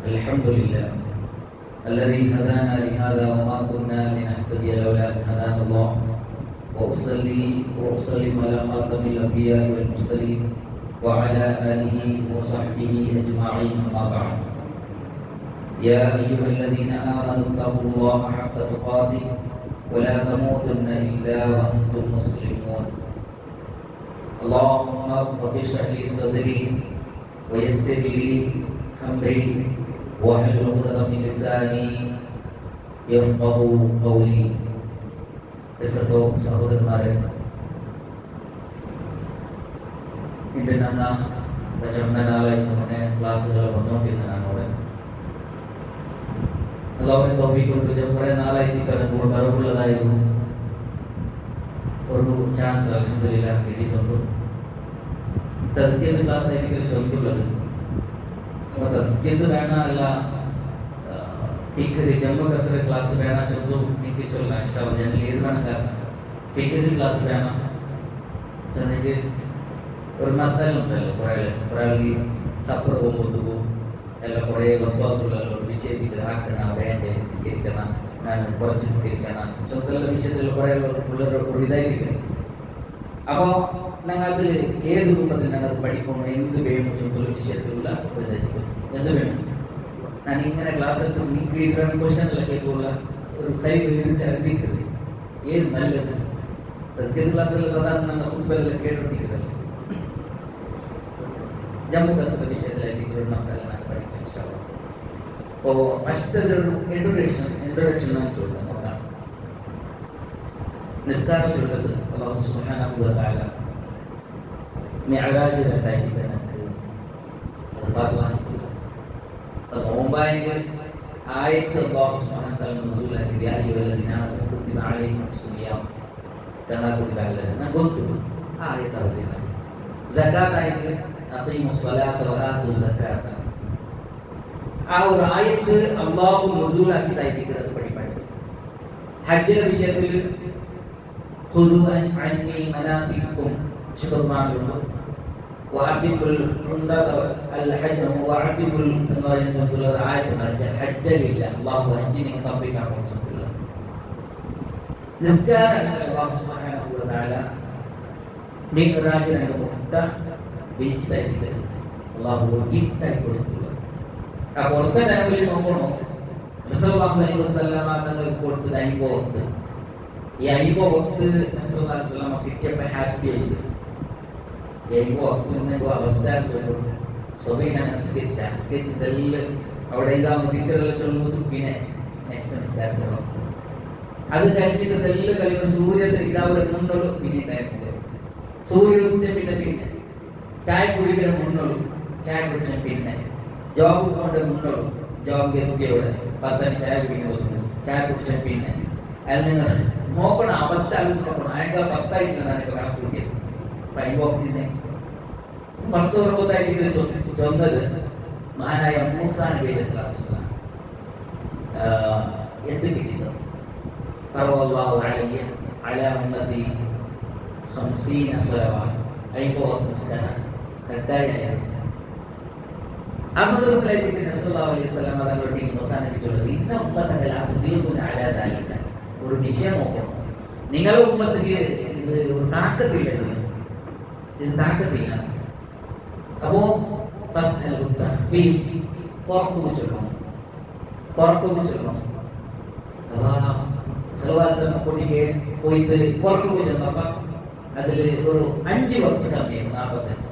الحمد لله الذي هدانا لهذا وما كنا لنهتدي لولا أن هدانا الله وأصلي وأسلم على خاتم الأنبياء والمرسلين وعلى آله وصحبه أجمعين أما بعد يا أيها الذين آمنوا اتقوا الله حق تقاته ولا تموتن إلا وأنتم مسلمون اللهم رب اشرح لي صدري ويسر لي أمري واحلل عقدة من لساني يفقهوا قولي. സഹോദരന്മാരെ, ഇന്ന് നാം നാളെ ക്ലാസ്സുകൾ വന്നുകൊണ്ടിരുന്നതാണ്. അവിടെ അല്ലാഹുവിന്റെ തൗഫീഖ് കൊണ്ട് കുറെ നാളായിട്ട് കണ്ടുമ്പോൾ ബറവുള്ളതായിരുന്നു ഒരു ചാൻസ് അൽഹംദുലില്ലാഹ് കിട്ടിയിട്ടുണ്ട്. തസ്കിയത്ത് ക്ലാസ് എനിക്ക് ചോദിച്ചുള്ളത് തസ്കിയത്ത് വേണമല്ല ഫിഖ് ജമ്മു കസറ ക്ലാസ് വേണം ചൊല്ലും എനിക്ക് ചൊല്ലാം ഇൻഷാല്ലാഹ്. ജനറൽ ഏത് വേണം, കാരണം ഫിഖ് ക്ലാസ് വേണം ചെന്നിട്ട് ഒരു മസാല ഉണ്ടല്ലോ, കുറേ സഫർ പോകുമ്പോൾ എല്ലാം കുറേ വിശ്വാസമുള്ളല്ലോ, വിഷയത്തിൽ ആക്കണം, വേണ്ട നിസ്കരിക്കണം, കുറച്ച് നിസ്കരിക്കണം, ചൊത്തുള്ള വിഷയത്തിൽ കുറേ ഉള്ളൊരു ഒരു ഇതായിരിക്കും. അപ്പോൾ ഞങ്ങൾക്ക് ഏത് രൂപത്തിൽ ഞങ്ങൾക്ക് പഠിക്കണം, എന്ത് വേണം ചൊത്തുള്ള വിഷയത്തിലുള്ള ഒരു ഇതായിരിക്കും, എന്ത് വേണം. ഞാൻ ഇങ്ങനെ ക്ലാസ് എടുത്ത് നിങ്ങൾക്ക് ക്വസ്റ്റനിലൊക്കെയുള്ള ഒരു കൈ അറിയിക്കുന്നത് ഏത് നല്ലത്. തസ്കീർ ക്ലാസ്സിൽ സാധാരണ ഞങ്ങൾ ഫുട്ബോളെല്ലാം കേട്ടോണ്ടിരിക്കുന്നല്ലോ. ജമ്മു കസറ വിഷയത്തിലായിരിക്കും ഒരു മസാല ഞാൻ പഠിക്കാം ഇൻഷാല്ലാഹ്. അപ്പോൾ ഫസ്റ്റ് ഒരു ഇൻട്രൊഡക്ഷൻ ഞാൻ ചൊല്ലാം. നോക്കാം. നിസ്കാരത്തിലുള്ളത് അല്ലാഹു സുബ്ഹാനഹു വ തആല മിഅ്റാജിലുണ്ടായിരിക്കും എനിക്ക് അത് പറഞ്ഞിട്ടില്ല. നോമ്പായെങ്കിൽ ആയത്ത് അല്ലാഹു സുബ്ഹാനഹു വ തആല നസുലാക്കി യാ അയ്യുഹല്ലദീന ആമനൂ കുതിബ അലൈക്കുമുസ് സിയാം കമാ കുതിബ അലല്ലദീന ഗുൻതും ആയത്ത് അവതീന. സകാത്ത് ആയെങ്കിൽ അഖീമുസ് സ്വലാത്ത വ ആതു സകാത്ത. ആ ഒരു ആയത്ത് അല്ലാഹു നസുലാക്കിയതായിരിക്കും പഠിപ്പാണ്. ഹജ്ജിന്റെ വിഷയത്തിൽ ഖുദൂ അന്നി മനാസികുക്കും ശുക്റാനുണ്ട്. വഅതിബുൽ ഉംറത അൽ ഹജ്ജ വഅതിബുൽ എന്ന് പറയുന്ന ആയത്ത് ഹജ്ജില്ല, അല്ലാഹു ഹജ്ജിനെ തൗഫീഖ് കൊടുത്തിട്ടില്ല. നിസ്കാരം അല്ലാഹു സുബ്ഹാനഹു വ തആല മിഅ്റാജിന്റെ മുട്ട ബീച്ചിലായിട്ട് അല്ലാഹു ഒരു ഗിഫ്റ്റായി കൊടുത്തില്ല. ആ കൊടുത്ത ടൈമിൽ നോക്കണോ റസൂലുള്ളാഹി അലൈഹി വസല്ലമ തങ്ങൾക്ക് കൊടുത്ത അനുഭവത്ത്, ഈ അനുഭവത്ത് റസൂലുള്ളാഹി അലൈഹി വസല്ലമ കിട്ടിയപ്പോൾ ഹാപ്പി ആയിട്ട് അവസ്ഥ സ്കെച്ചിട്ടെല്ലാം അവിടെ ഇതാകുമ്പോൾ ചൊല്ലുമ്പോൾ പിന്നെ നെക്സ്റ്റ് നിസ്കാരത്തിലോ അത് കഴിഞ്ഞിട്ട് എല്ലാം കഴിയുമ്പോൾ സൂര്യത്തിൽ ഇതാവിടെ മുന്നോളൂ, പിന്നെ സൂര്യ ഉച്ച പിന്നെ ചായ കുടിക്കുന്ന മുന്നോളൂ, ചായ കുടിച്ച പിന്നെ ജോബ് കൊണ്ട് മുന്നോളൂ, ജോബ് എത്തിയോടെ 10 മണി ചായ കുടിക്കുന്നു, ചായ കുടിച്ച പിന്നെ അതിൽ നിന്ന് നോക്കണം അവസ്ഥ നോക്കണം. അതിൻ്റെ 10 ആയിട്ടില്ല ഞാനിപ്പോൾ കണക്ക് കൂട്ടിയത്. അനുഭവത്തിന് 10 വർഷത്തായിരിക്കും ചൊന്നത് മഹാനായ മൂസാ നബി അലൈഹിസ്സലാത്തു വസ്സലാം എന്ത് കിട്ടിയത്? ഫറവല്ലാഹു അലയ്യ അലാ ഉമ്മത്തി 50 സ്വലവാത്ത്. 50 നിസ്കാരം കട്ടായായിരുന്നു. ആ സന്ദർഭത്തിലായിരിക്കും നബി സല്ലല്ലാഹു അലൈഹി വസല്ലം തങ്ങളുടെ മൂസാ നബി ചൊല്ലുന്നത്, ഇന്ന ഉമ്മതക ലാ തുദീഖുന അലാ ദാലിക. ഒരു വിഷയം നോക്കണം, നിങ്ങളുടെ ഉമ്മത്തിക്ക് ഇത് ഒരു താക്കത്തില്ല, ഇത് താക്കത്തില്ല. അപ്പോ കുറക്കുക ചൊല്ലണം. പൊടിക്ക് പോയിട്ട് കുറക്കുക ചെന്നപ്പോ അതിൽ ഒരു 5 വക്ത് കമ്മിയാണ്, 45.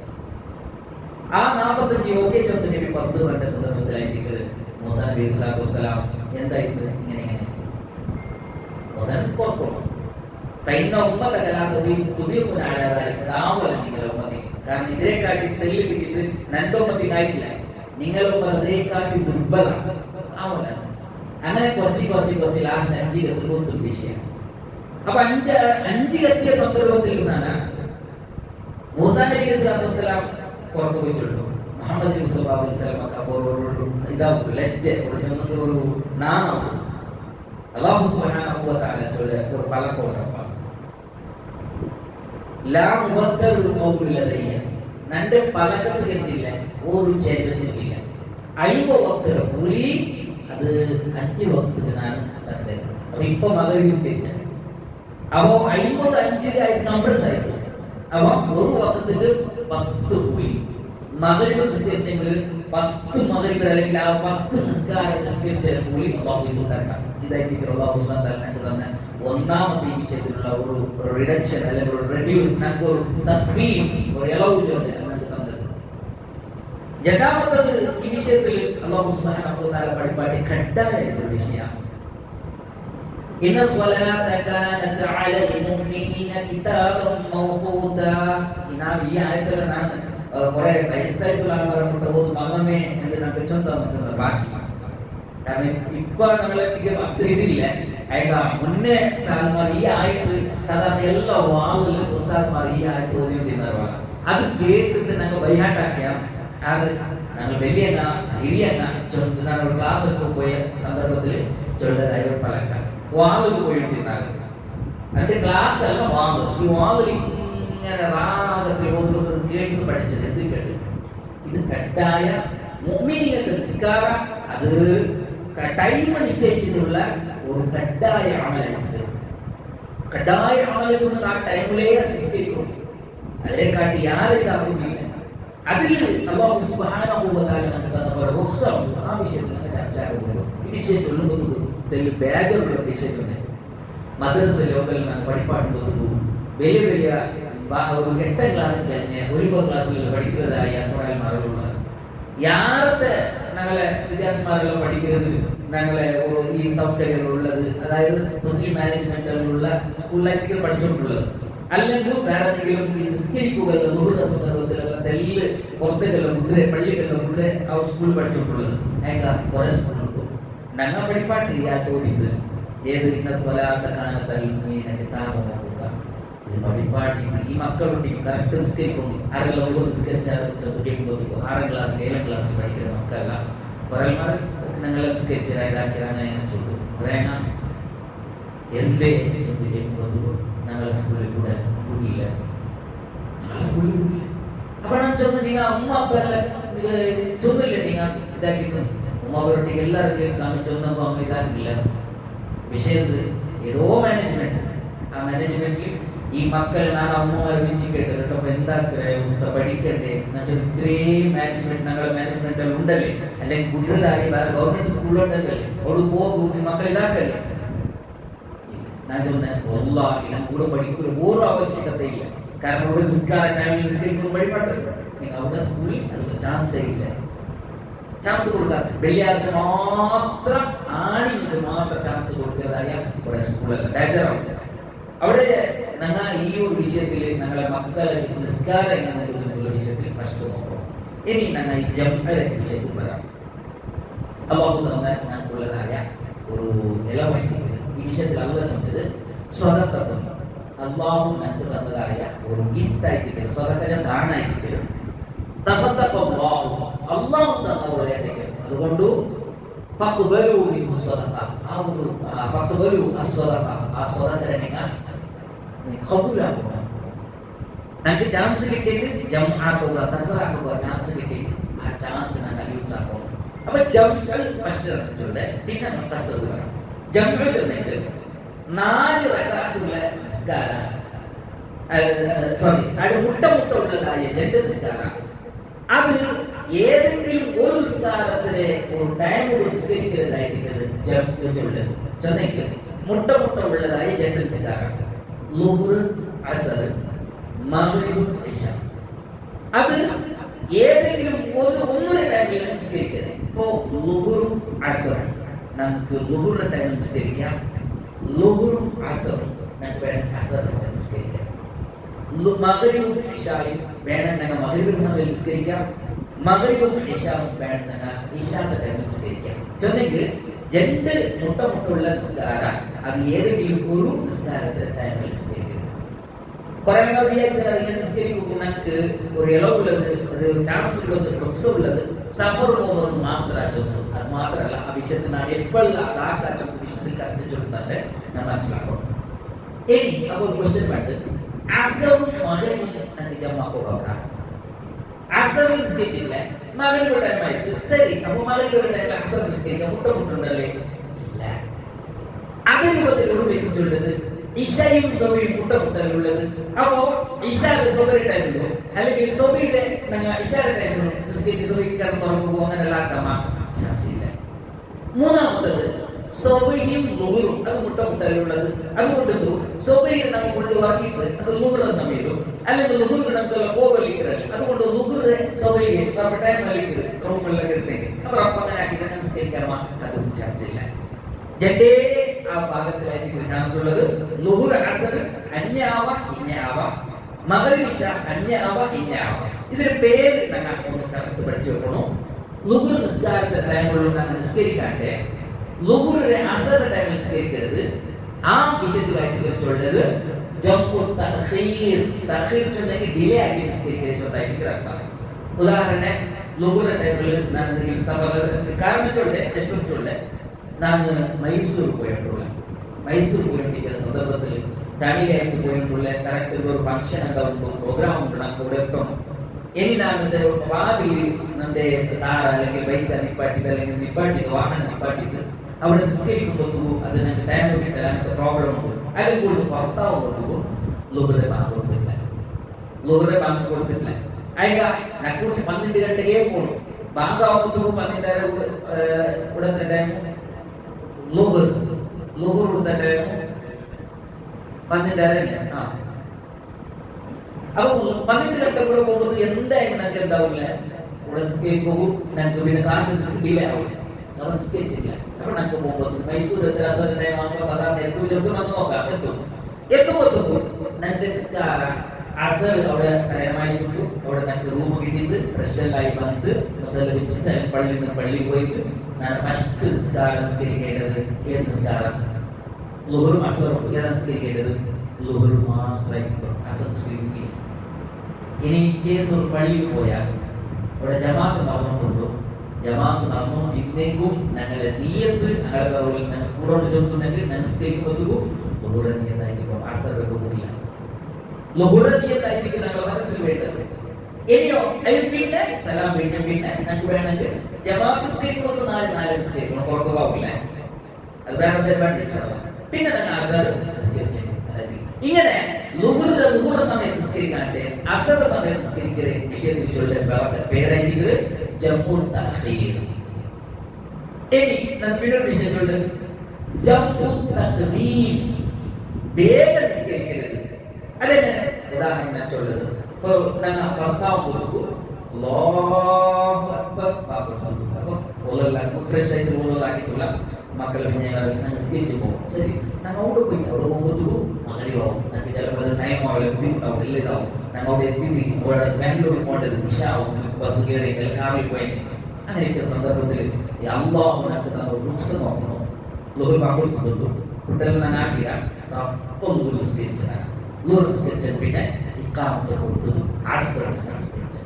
ആ 45 ഓക്കെ ചൊല്ലിന് 10 വേണ്ട സന്ദർഭത്തിലായിരിക്കും മൂസാ നബി സ്വല്ലല്ലാഹു അലൈഹി വസല്ലം എന്തായിട്ട് ഇങ്ങനെ കുറക്കണം. കാരണം ഇതിനെക്കാട്ടി തെല്ല് കിട്ടിയിട്ട് രണ്ടോമ്പത്തിനായിട്ടില്ല, നിങ്ങളും അതിനെക്കാട്ടി ദുർബലമാണ് ആവല. അങ്ങനെ കുറച്ച് ലാസ്റ്റ് 5 കത്തുമ്പോൾ വിഷയം. അപ്പൊ 5 കത്തിയ സന്ദർഭത്തിൽ മൂസാ നബി സ്വല്ലല്ലാഹു അലൈഹി വസല്ലം പുറത്തുപോയിട്ടുള്ളൂ. മുഹമ്മദ് നബി സ്വല്ലല്ലാഹു അലൈഹി വസല്ലം അപ്പോൾ ഇതാവും ലജ്ജ ഒരു നാണമാണ്. അല്ലാഹു സുബ്ഹാനഹു വ തആല ഒരു പലക്കോട്ടപ്പ ലാ മുബദ്ദലുൽ ഖൗലു ലദയ്യ. നന്റെ പലകത്ത് കണ്ടില്ല ഒരു ചേഞ്ചസ് ഇല്ല. 50 വക്തിലെ കൂലി അത് 5 വക്തിന് ഞാൻ തരുന്നത്. അപ്പൊ ഇപ്പൊ മഗ്‌രിബ് നിസ്കരിച്ച അപ്പോ 50 കംപ്രസ് ആയിട്ട് അപ്പൊ ഒരു വക്തിക്ക് 10 കൂലി. മഗ്‌രിബ് നിസ്കരിച്ചെങ്കിൽ 10 മഗ്‌രിബ് അല്ലെങ്കിൽ ആ 10 നിസ്കാരം നിസ്കരിച്ച കൂലി അല്ലാഹു ഇത് തരണം. ഇതായിരിക്കും അല്ലാഹു സുബ്ഹാനഹു വ തആല നമുക്ക് തന്ന ഒന്നാമത്തെ ഈ വിഷയത്തിലുള്ള ഒരു റിഡക്ഷൻ അല്ലെങ്കിൽ ഒരു റെഡ്യൂസ്, നമുക്ക് ഒരു തഫ്വീഫ്, ഒരു എലൗജ് നമുക്ക് തന്നത്. രണ്ടാമത്തത് ഈ വിഷയത്തിൽ അല്ലാഹു സുബ്ഹാനഹു വ തആല പഠിപ്പാട്ടി കട്ടായിട്ടുള്ള വിഷയമാണ്. ഇന്ന സ്വലാത കാനത അലൽ മുഅ്മിനീന കിതാബൻ മൗഖൂതാ. ഈ ആയത്തിലാണ് കുറെ വയസ്സായിട്ടുള്ള ആൾക്കാർ മകമേ എന്ന് നമുക്ക് ചൊന്താൻ ബാക്കി. കാരണം ഇപ്പൊ നമ്മളെ അത്ര ഇതില്ല. മുന്നേ താൽമാർ ഈ ആയിട്ട് സാധാരണ എല്ലാ വാളുകളും ഉസ്താദ്മാർ ഈ ആയിട്ട് ഓതിക്കൊണ്ടിരുന്ന അത് കേട്ടിട്ട് ഞങ്ങൾ വൈഹാട്ടാക്കിയ അത് ഞങ്ങൾ വലിയങ്ങ ഹിരിയങ്ങ ഞാൻ ഒരു ക്ലാസ്സൊക്കെ പോയ സന്ദർഭത്തിൽ ചൊല്ലതായ ഒരു പലക്ക വാളുകൾ പോയിട്ടിരുന്നാണ്. അതിന്റെ ക്ലാസ് അല്ല വാള്. ഈ വാളിൽ ഇങ്ങനെ റാഗത്തിൽ ഓതുന്നത് കേട്ട് പഠിച്ചത് എന്ത് കേട്ട് ഇത് കട്ടായ മുഅ്മിനീങ്ങൾക്ക് നിസ്കാരം അത് ടൈം നിശ്ചയിച്ചിട്ടുള്ള ഒരു കട്ടായ അമലായിട്ട് കട്ടായ അമല ചെന്ന് ആ ടൈമിലേ നിസ്കരിക്കും. അതിനെക്കാട്ടി യാതൊരു അതിൽ അല്ലാഹു സുബ്ഹാനഹു വ തആല നമുക്ക് തന്ന ഒരു റുഖ്സത്ത് ആ വിഷയത്തിൽ നമുക്ക് ചർച്ച ആകുമ്പോൾ ഈ വിഷയത്തിൽ ബേജറുള്ള വിഷയത്തിൽ മദ്രസ ലോകത്തിൽ നാം പഠിപ്പാടുമ്പോൾ വലിയ വലിയ ഒരു 8ാം ക്ലാസ് കഴിഞ്ഞ് 9ാം ക്ലാസ്സിൽ പഠിക്കുന്നതായ കുറെ മറവുകൾ യാറത്തെ ഞങ്ങളെ വിദ്യാർത്ഥിമാരെല്ലാം പഠിക്കുന്നത് ഞങ്ങളെ ഈ സൗകര്യങ്ങളുള്ളത്, അതായത് മുസ്ലിം മാനേജ്മെന്റിലുള്ള സ്കൂളിലേക്ക് പഠിച്ചിട്ടുള്ളത്. അല്ലെങ്കിൽ വേറെ എന്തെങ്കിലും നിസ്കരിക്കുകയല്ല നൂറ് സന്ദർഭത്തിലുള്ള തെല്ല് പുറത്തേക്കല്ല മുദ്ര പള്ളിക്കെല്ലാം മുദ്ര ആ സ്കൂളിൽ പഠിച്ചിട്ടുള്ളത്. അതിന് കുറെ സ്കൂളുകൾ ഞങ്ങൾ പഠിപ്പാട്ടില്ല തോന്നിയത് ഏത് ഇന്ന സ്വലാത്ത കാലത്തൽ പഠിപ്പാട്ടി ഈ മക്കളുണ്ട് കറക്റ്റ് നിസ്കരിക്കുന്നു. ആരെല്ലാം ഒരു നിസ്കരിച്ചാൽ കേൾക്കുമ്പോൾ 6ാം ക്ലാസ് 7ാം ക്ലാസ്സിൽ പഠിക്കുന്ന മക്കളല്ല കുറേമാർ ഞങ്ങൾ നിസ്കരിച്ച ഇതാക്കിയാണ് ചൊല്ലു കുറേ എന്തേ ചൊല്ലി കേൾക്കുമ്പോൾ ഞങ്ങളെ സ്കൂളിൽ കൂടെ കൂടിയില്ല, ഞങ്ങളെ സ്കൂളിൽ കൂടിയില്ല. അപ്പൊ ഞാൻ ചൊന്നു നിങ്ങൾ ഉമ്മ അപ്പ ചൊന്നില്ല നിങ്ങൾ ഇതാക്കിയിരുന്നു ഉമ്മ അവരൊട്ടിക്ക് എല്ലാവരും കേൾക്കാൻ ചൊന്നപ്പോ അങ്ങ് ഇതാക്കില്ല. വിഷയത്തിൽ ഏതോ മാനേജ്മെന്റ് ആ മാനേജ്മെന്റിൽ ഈ മക്കൾ ഞാൻ അമ്മമാരെ വിളിച്ച് കേട്ടു കേട്ടോ എന്താക്കുക പഠിക്കണ്ടേ എന്നുവെച്ചാൽ ഇത്രയും മാനേജ്മെന്റ് ഞങ്ങളുടെ മാനേജ്മെന്റ് ഉണ്ടല്ലേ, അല്ലെങ്കിൽ കൂടുതലായി വേറെ ഗവൺമെന്റ് സ്കൂളുണ്ടല്ലേ അവിടെ പോകും മക്കൾ ഇതാക്കല്ലേ. ഞാൻ ചോദിച്ചത് ഞാൻ കൂടെ പഠിക്കുന്ന ഓരോ ആവശ്യകതയില്ല. കാരണം ഇവിടെ നിസ്കാര ടൈമിൽ നിസ്കരിക്കുന്ന വഴിപാട്ട് നിങ്ങൾ അവിടെ സ്കൂളിൽ അത് ചാൻസേ ഇല്ല, ചാൻസ് കൊടുക്കാതെ വെള്ളിയാഴ്ച മാത്രം ആണിക്ക് മാത്രം ചാൻസ് കൊടുത്തതായ കുറെ സ്കൂളല്ല ബേജറാണ്. അവിടെ ഞങ്ങൾ ഈ ഒരു വിഷയത്തിൽ ഞങ്ങളെ മക്കളെ നിസ്കാരം എങ്ങനെ കുറിച്ചുള്ള വിഷയത്തിൽ ഫസ്റ്റ് നോക്കണം. ഇനി ഞങ്ങൾ ഈ ജംഅയുടെ വിഷയത്തിൽ വരാം. അല്ലാഹു തന്ന ഞങ്ങൾക്കുള്ളതായ ഒരു നിലവാരത്തിൽ ഈ വിഷയത്തിൽ അല്ലാഹു പറഞ്ഞത് സ്വതക്കത്ത് അല്ലാഹു ഞങ്ങൾക്ക് തന്നതായ ഒരു ഗിഫ്റ്റായിട്ട് തരും. സ്വതക്കത്തെ ദാനായിട്ട് തരും. തസദ്ദഖ അല്ലാഹു തന്ന പോലെ തരും. അതുകൊണ്ട് ഫഖ്ബലു മിൻ സ്വതഖ ആ ഒരു ഫഖ്ബലു അസ്വതഖ ആ സ്വതക്കത്തെ നിങ്ങൾ കബൂലാക്കുക. ഞങ്ങൾക്ക് ചാൻസ് കിട്ടിയത് ജംആക്കുക കസറാക്കുക ചാൻസ് കിട്ടിയത് ആ ചാൻസ് ഞങ്ങൾ യൂസ് ആക്കണം. അപ്പൊ ജംഅ ഫസ്റ്റ് റക്അത്തുണ്ട്, പിന്നെ കസറ ജംഅ ചെന്നിട്ട് 4 റക്അത്തുള്ള നിസ്കാരം അത് മുട്ട ഉള്ളതായ ജണ്ട് നിസ്കാരം അത് ഏതെങ്കിലും ഒരു നിസ്കാരത്തിന് ഒരു ടൈം നിസ്കരിക്കുന്നതായിരിക്കുന്നത് ജംഅ ചൊല്ലുന്നത്. ചെന്നൈക്ക് മുട്ട ഉള്ളതായ ജണ്ട് നിസ്കാരം ളുഹ്ർ അസ്ർ മഗ്രിബ് ഇശ അത് ഏതെങ്കിലും ഒന്നൊരു ടൈമിൽ നിസ്കരിക്കുന്നത്. ഇപ്പോ ളുഹ്റും അസ്റും നമുക്ക് ളുഹ്റിന്റെ ടൈമിൽ നിസ്കരിക്കാം, ളുഹ്റും അസ്റും നമുക്ക് വേണം അസ്ർ നിസ്കരിക്കാം, മഗ്രിബും ഇശായും വേണം ഞങ്ങൾ മഗ്രിബിന്റെ സമയത്ത് നിസ്കരിക്കാം, മഗ്രിബും ഇശായും വേണം ഞങ്ങൾ ഇശാന്റെ ടൈമിൽ നിസ്കരിക്കാം. ചെന്നെങ്കിൽ 2 മുട്ടുള്ള നിസ്കാരം അത് ഏതെങ്കിലും ഒരു നിസ്കാരത്തിന്റെ ടൈമിൽ നിസ്കരിക്കുന്നത്. കുറെ വിചാരിച്ചാൽ ഇങ്ങനെ നിസ്കരിക്കുമ്പോൾ ഞങ്ങൾക്ക് ഒരു ഇളവുള്ളത് ഒരു ചാൻസ് ഉള്ളത് പ്രൊഫസർ ഉള്ളത് സഫർ പോകുന്നത് മാത്രമാണ് ചൊല്ലുന്നത്. അത് മാത്രമല്ല ആ വിഷയത്തിൽ ഞാൻ എപ്പോഴും അതാക്കാൻ വിഷയത്തിൽ കറക്റ്റ് ചൊല്ലുന്നുണ്ട് ഞാൻ മനസ്സിലാക്കണം. ഇനി അപ്പോൾ ക്വസ്റ്റ്യൻ വേണ്ട അസറും മഗ്രിബും ഞങ്ങൾക്ക് ജമാക്കുക അവിടെ അസർ നിസ്കരിച്ചില്ല മകന് ടൈമായിട്ട് ശരി, അപ്പൊ മകന് ഒരു ടൈം അസർ നിസ്കരിക്കാൻ മുട്ടുണ്ടല്ലേ? ഇല്ല. അതേ രൂപത്തിൽ വെച്ചിട്ടുള്ളത് ഇഷയും സൊബയും മുട്ടലുള്ളത്. അപ്പോ ഇഷാന്റെ സൊബൈ ടൈമിലോ അല്ലെങ്കിൽ സൊബൈയുടെ ഇഷാന്റെ ടൈമിലോ നിസ്കരിച്ച് സൊബൈക്ക് കിടന്ന് ഉറങ്ങുമ്പോൾ അങ്ങനെ എല്ലാക്കാമ ചാൻസ് ഇല്ല. മൂന്നാമത്തത് സൊബൈയും ലുഹറും, അത് മുട്ടലുള്ളത്. അതുകൊണ്ട് സൊബൈയിൽ നമുക്ക് ഉള്ളിൽ ഉറങ്ങിയിട്ട് അത് ലുഹറുടെ സമയത്തും അല്ലെങ്കിൽ ലുഹുറിന് നമുക്കുള്ള പോകലിക്കറല്ല. അതുകൊണ്ട് ലുഹുറെ സൊബൈയെ ടൈം വലിക്കരുത് റൂമിലൊക്കെ എടുത്തേക്ക്. അപ്പൊ അങ്ങനെ ആക്കി നിസ്കരിക്കാമ അതും ചാൻസ് ഇല്ല. ജഡേ ആ ഭാഗത്തിലായിരിക്കും ചാൻസ് ഉള്ളത്. ലുഹുർ അസർ അന്യാവ ഇന്യാവ, മഗ്രിബ് ഇശ അന്യാവ ഇന്യാവ. ഇതിന്റെ പേര് ഞങ്ങൾ ഒന്ന് കറക്റ്റ് പഠിച്ചു വെക്കണോ. ലുഹുർ നിസ്കാരത്തിന്റെ ടൈമുള്ള ഞങ്ങൾ നിസ്കരിക്കാണ്ട് ലുഹുറിന്റെ അസറിന്റെ ടൈമിൽ നിസ്കരിക്കരുത്. ആ വിഷയത്തിലായിട്ട് കുറിച്ചുള്ളത് ജംഉ തഖീർ. തഖീർ ചൊന്നെങ്കിൽ ഡിലേ ആക്കി നിസ്കരിക്കുന്നതായിട്ട് അർത്ഥം. ഉദാഹരണം ലുഹുറിന്റെ ടൈമിൽ ഞാൻ എന്തെങ്കിലും സഫർ കാരണച്ചോടെ രക്ഷപ്പെട്ടോടെ நான் மைசூர் போயிட்டுள்ள. மைசூர் போயிருக்கிற சந்தர்ப்பத்தில் ஃபேமிலி ஆகிட்டு போயிட்டுள்ள கரெக்ட் ஒரு ஃபங்க்ஷன் அந்த ஒரு ப்ரோக்ராம் உண்டு. நாங்கள் கூட இருக்கோம். இனி நான் இந்த வாதியில் நந்தே கார் അല്ലെങ്കിൽ ബൈക്ക് നിപ്പാട്ടിയത് അല്ലെങ്കിൽ നിപ്പാട്ടിയത് വാഹനം നിപ്പാട്ടിയത് അവിടെ നിസ്കരിക്കും പോത്തു അത് ഞങ്ങൾക്ക് ടൈം കിട്ടില്ല. അങ്ങനത്തെ പ്രോബ്ലം ഉണ്ട്. അതിൽ കൂടുതൽ പുറത്താവും പോത്തു ലുഹുറെ ബാങ്ക് കൊടുത്തിട്ടില്ല. ലുഹുറെ ബാങ്ക് കൊടുത്തിട്ടില്ല. അയക നക്കൂട്ടി 12 ಗಂಟೆಗೆ പോകണം. ബാങ്ക് ആവുമ്പോൾ 12 ഇവിടെ ടൈം ലുഹുർ കൊടുത്ത ടൈം 12 അപ്പൊ 12 ಗಂಟೆ കൂടെ പോകുമ്പോൾ എന്തായാലും ഞങ്ങൾക്ക് എന്താവില്ല, ഇവിടെ നിസ്കരിച്ച് പോകും. ഞങ്ങൾക്ക് പിന്നെ കാറ്റ് ഡിലേ ആവില്ല. അവൻ നിസ്കരിച്ചില്ല. അപ്പൊ ഞങ്ങൾക്ക് പോകുമ്പോൾ മൈസൂർ അസർ ടൈം ആകുമ്പോൾ സാധാരണ എത്തും വന്ന് നോക്കാം. എത്തുമ്പോൾ ഞങ്ങൾക്ക് നിസ്കാരം അസർ അവിടെ ടൈമായിരിക്കും. അവിടെ ഞങ്ങൾക്ക് റൂം കിട്ടിയിട്ട് ഫ്രഷെല്ലായി വന്ന് മസാല വെച്ചിട്ട് പള്ളിയിൽ പോയിട്ട് ഞാൻ ഫസ്റ്റ് നിസ്കാരം നിസ്കരിക്കേണ്ടത് ഏത് നിസ്കാരം? ലുഹുറും അസറും ഏതാണ് നിസ്കരിക്കേണ്ടത്? ലുഹുർ മാത്രമായിരിക്കും അസർ നിസ്കരിക്കുക. ഇനി കേസ് ഒരു പള്ളിയിൽ പോയാൽ അവിടെ ജമാഅത്ത് നടന്നുകൊണ്ടു. ജമാഅത്ത് നടന്നുകൊണ്ട് ഇന്നേക്കും ഞങ്ങളുടെ നീയത്ത് ഞങ്ങൾ കൂടെ ചെറുത്തുണ്ടെങ്കിൽ ഞങ്ങൾ നിസ്കരിക്കുമ്പോഴത്തേക്കും ലുഹുറെ നീയത്തായിരിക്കും. അസറിന്റെ പോകുന്നില്ല. ലുഹുറെ നീയത്തായിരിക്കും ഞങ്ങളുടെ മനസ്സിൽ വേണ്ടത്. ഇനിയോ അതിൽ പിന്നെ സലാം പിന്നെ ഞങ്ങൾക്ക് വേണമെങ്കിൽ ജമാഅത്ത് നിസ്കരിക്കുമ്പോൾ 4 നിസ്കരിക്കണം. പുറത്തുപോകില്ല. അത് വേറെ അഡ്വാൻറ്റേജ് ആണ്. പിന്നെ ഞങ്ങൾ അസർ നിസ്കരിച്ചു. ഇങ്ങനെ ലുഹുറിന്റെ സമയത്ത് നിസ്കരിക്കാണ്ട് അസറിന്റെ സമയത്ത് നിസ്കരിക്കുന്ന വിഷയത്തിൽ പേരായിരിക്കുന്നത് ജംഉ തഖീർ. ഇനി പിന്നെ വിഷയത്തിലുണ്ട് ജംഉ തഖ്ദീം. വേഗം നിസ്കരിക്കരുത്. അതെങ്ങനെ? ഉദാഹരണമായിട്ടുള്ളത് ഇപ്പോൾ ഞങ്ങൾ ഭർത്താവ് കൊടുത്തു അല്ലാഹു അക്ബർ പാപ്പെടുത്തു. അപ്പോൾ ഫ്രഷ് ആയിട്ട് ഊളാക്കിയിട്ടുള്ള മക്കൾ പിന്നെ ഞങ്ങൾ നിസ്കരിച്ച് പോകും. ശരി, ഞങ്ങൾ അവിടെ പോയി അവിടെ പോകുമ്പോഴത്തേക്കും മകരിവാവും. ഞങ്ങൾക്ക് ചിലപ്പോൾ അത് നയമാവില്ല, ബുദ്ധിമുട്ടാവും, എല്ലാം ഇതാവും. ഞങ്ങൾ അവിടെ എത്തി അവിടെ ബാംഗ്ലൂരിൽ പോകേണ്ടത് ഇഷാവും. ബസ് കയറി കാറിൽ പോയി അങ്ങനെയൊക്കെ സന്ദർഭത്തിൽ അല്ലാഹു ഞങ്ങൾക്ക് നമ്മൾ ലുക്സ് നോക്കുന്നു. ലുഹുർ പങ്കെടുക്കുന്നുള്ളൂ. ഫുഡെല്ലാം ഞാൻ ആക്കിയ അപ്പം ലുഹുർ നിസ്കരിച്ചാണ്. ലുഹുർ നിസ്കരിച്ചാൽ പിന്നെ ഇഖാമത്ത് കൊടുത്തത് അസർ നിസ്കരിച്ചു.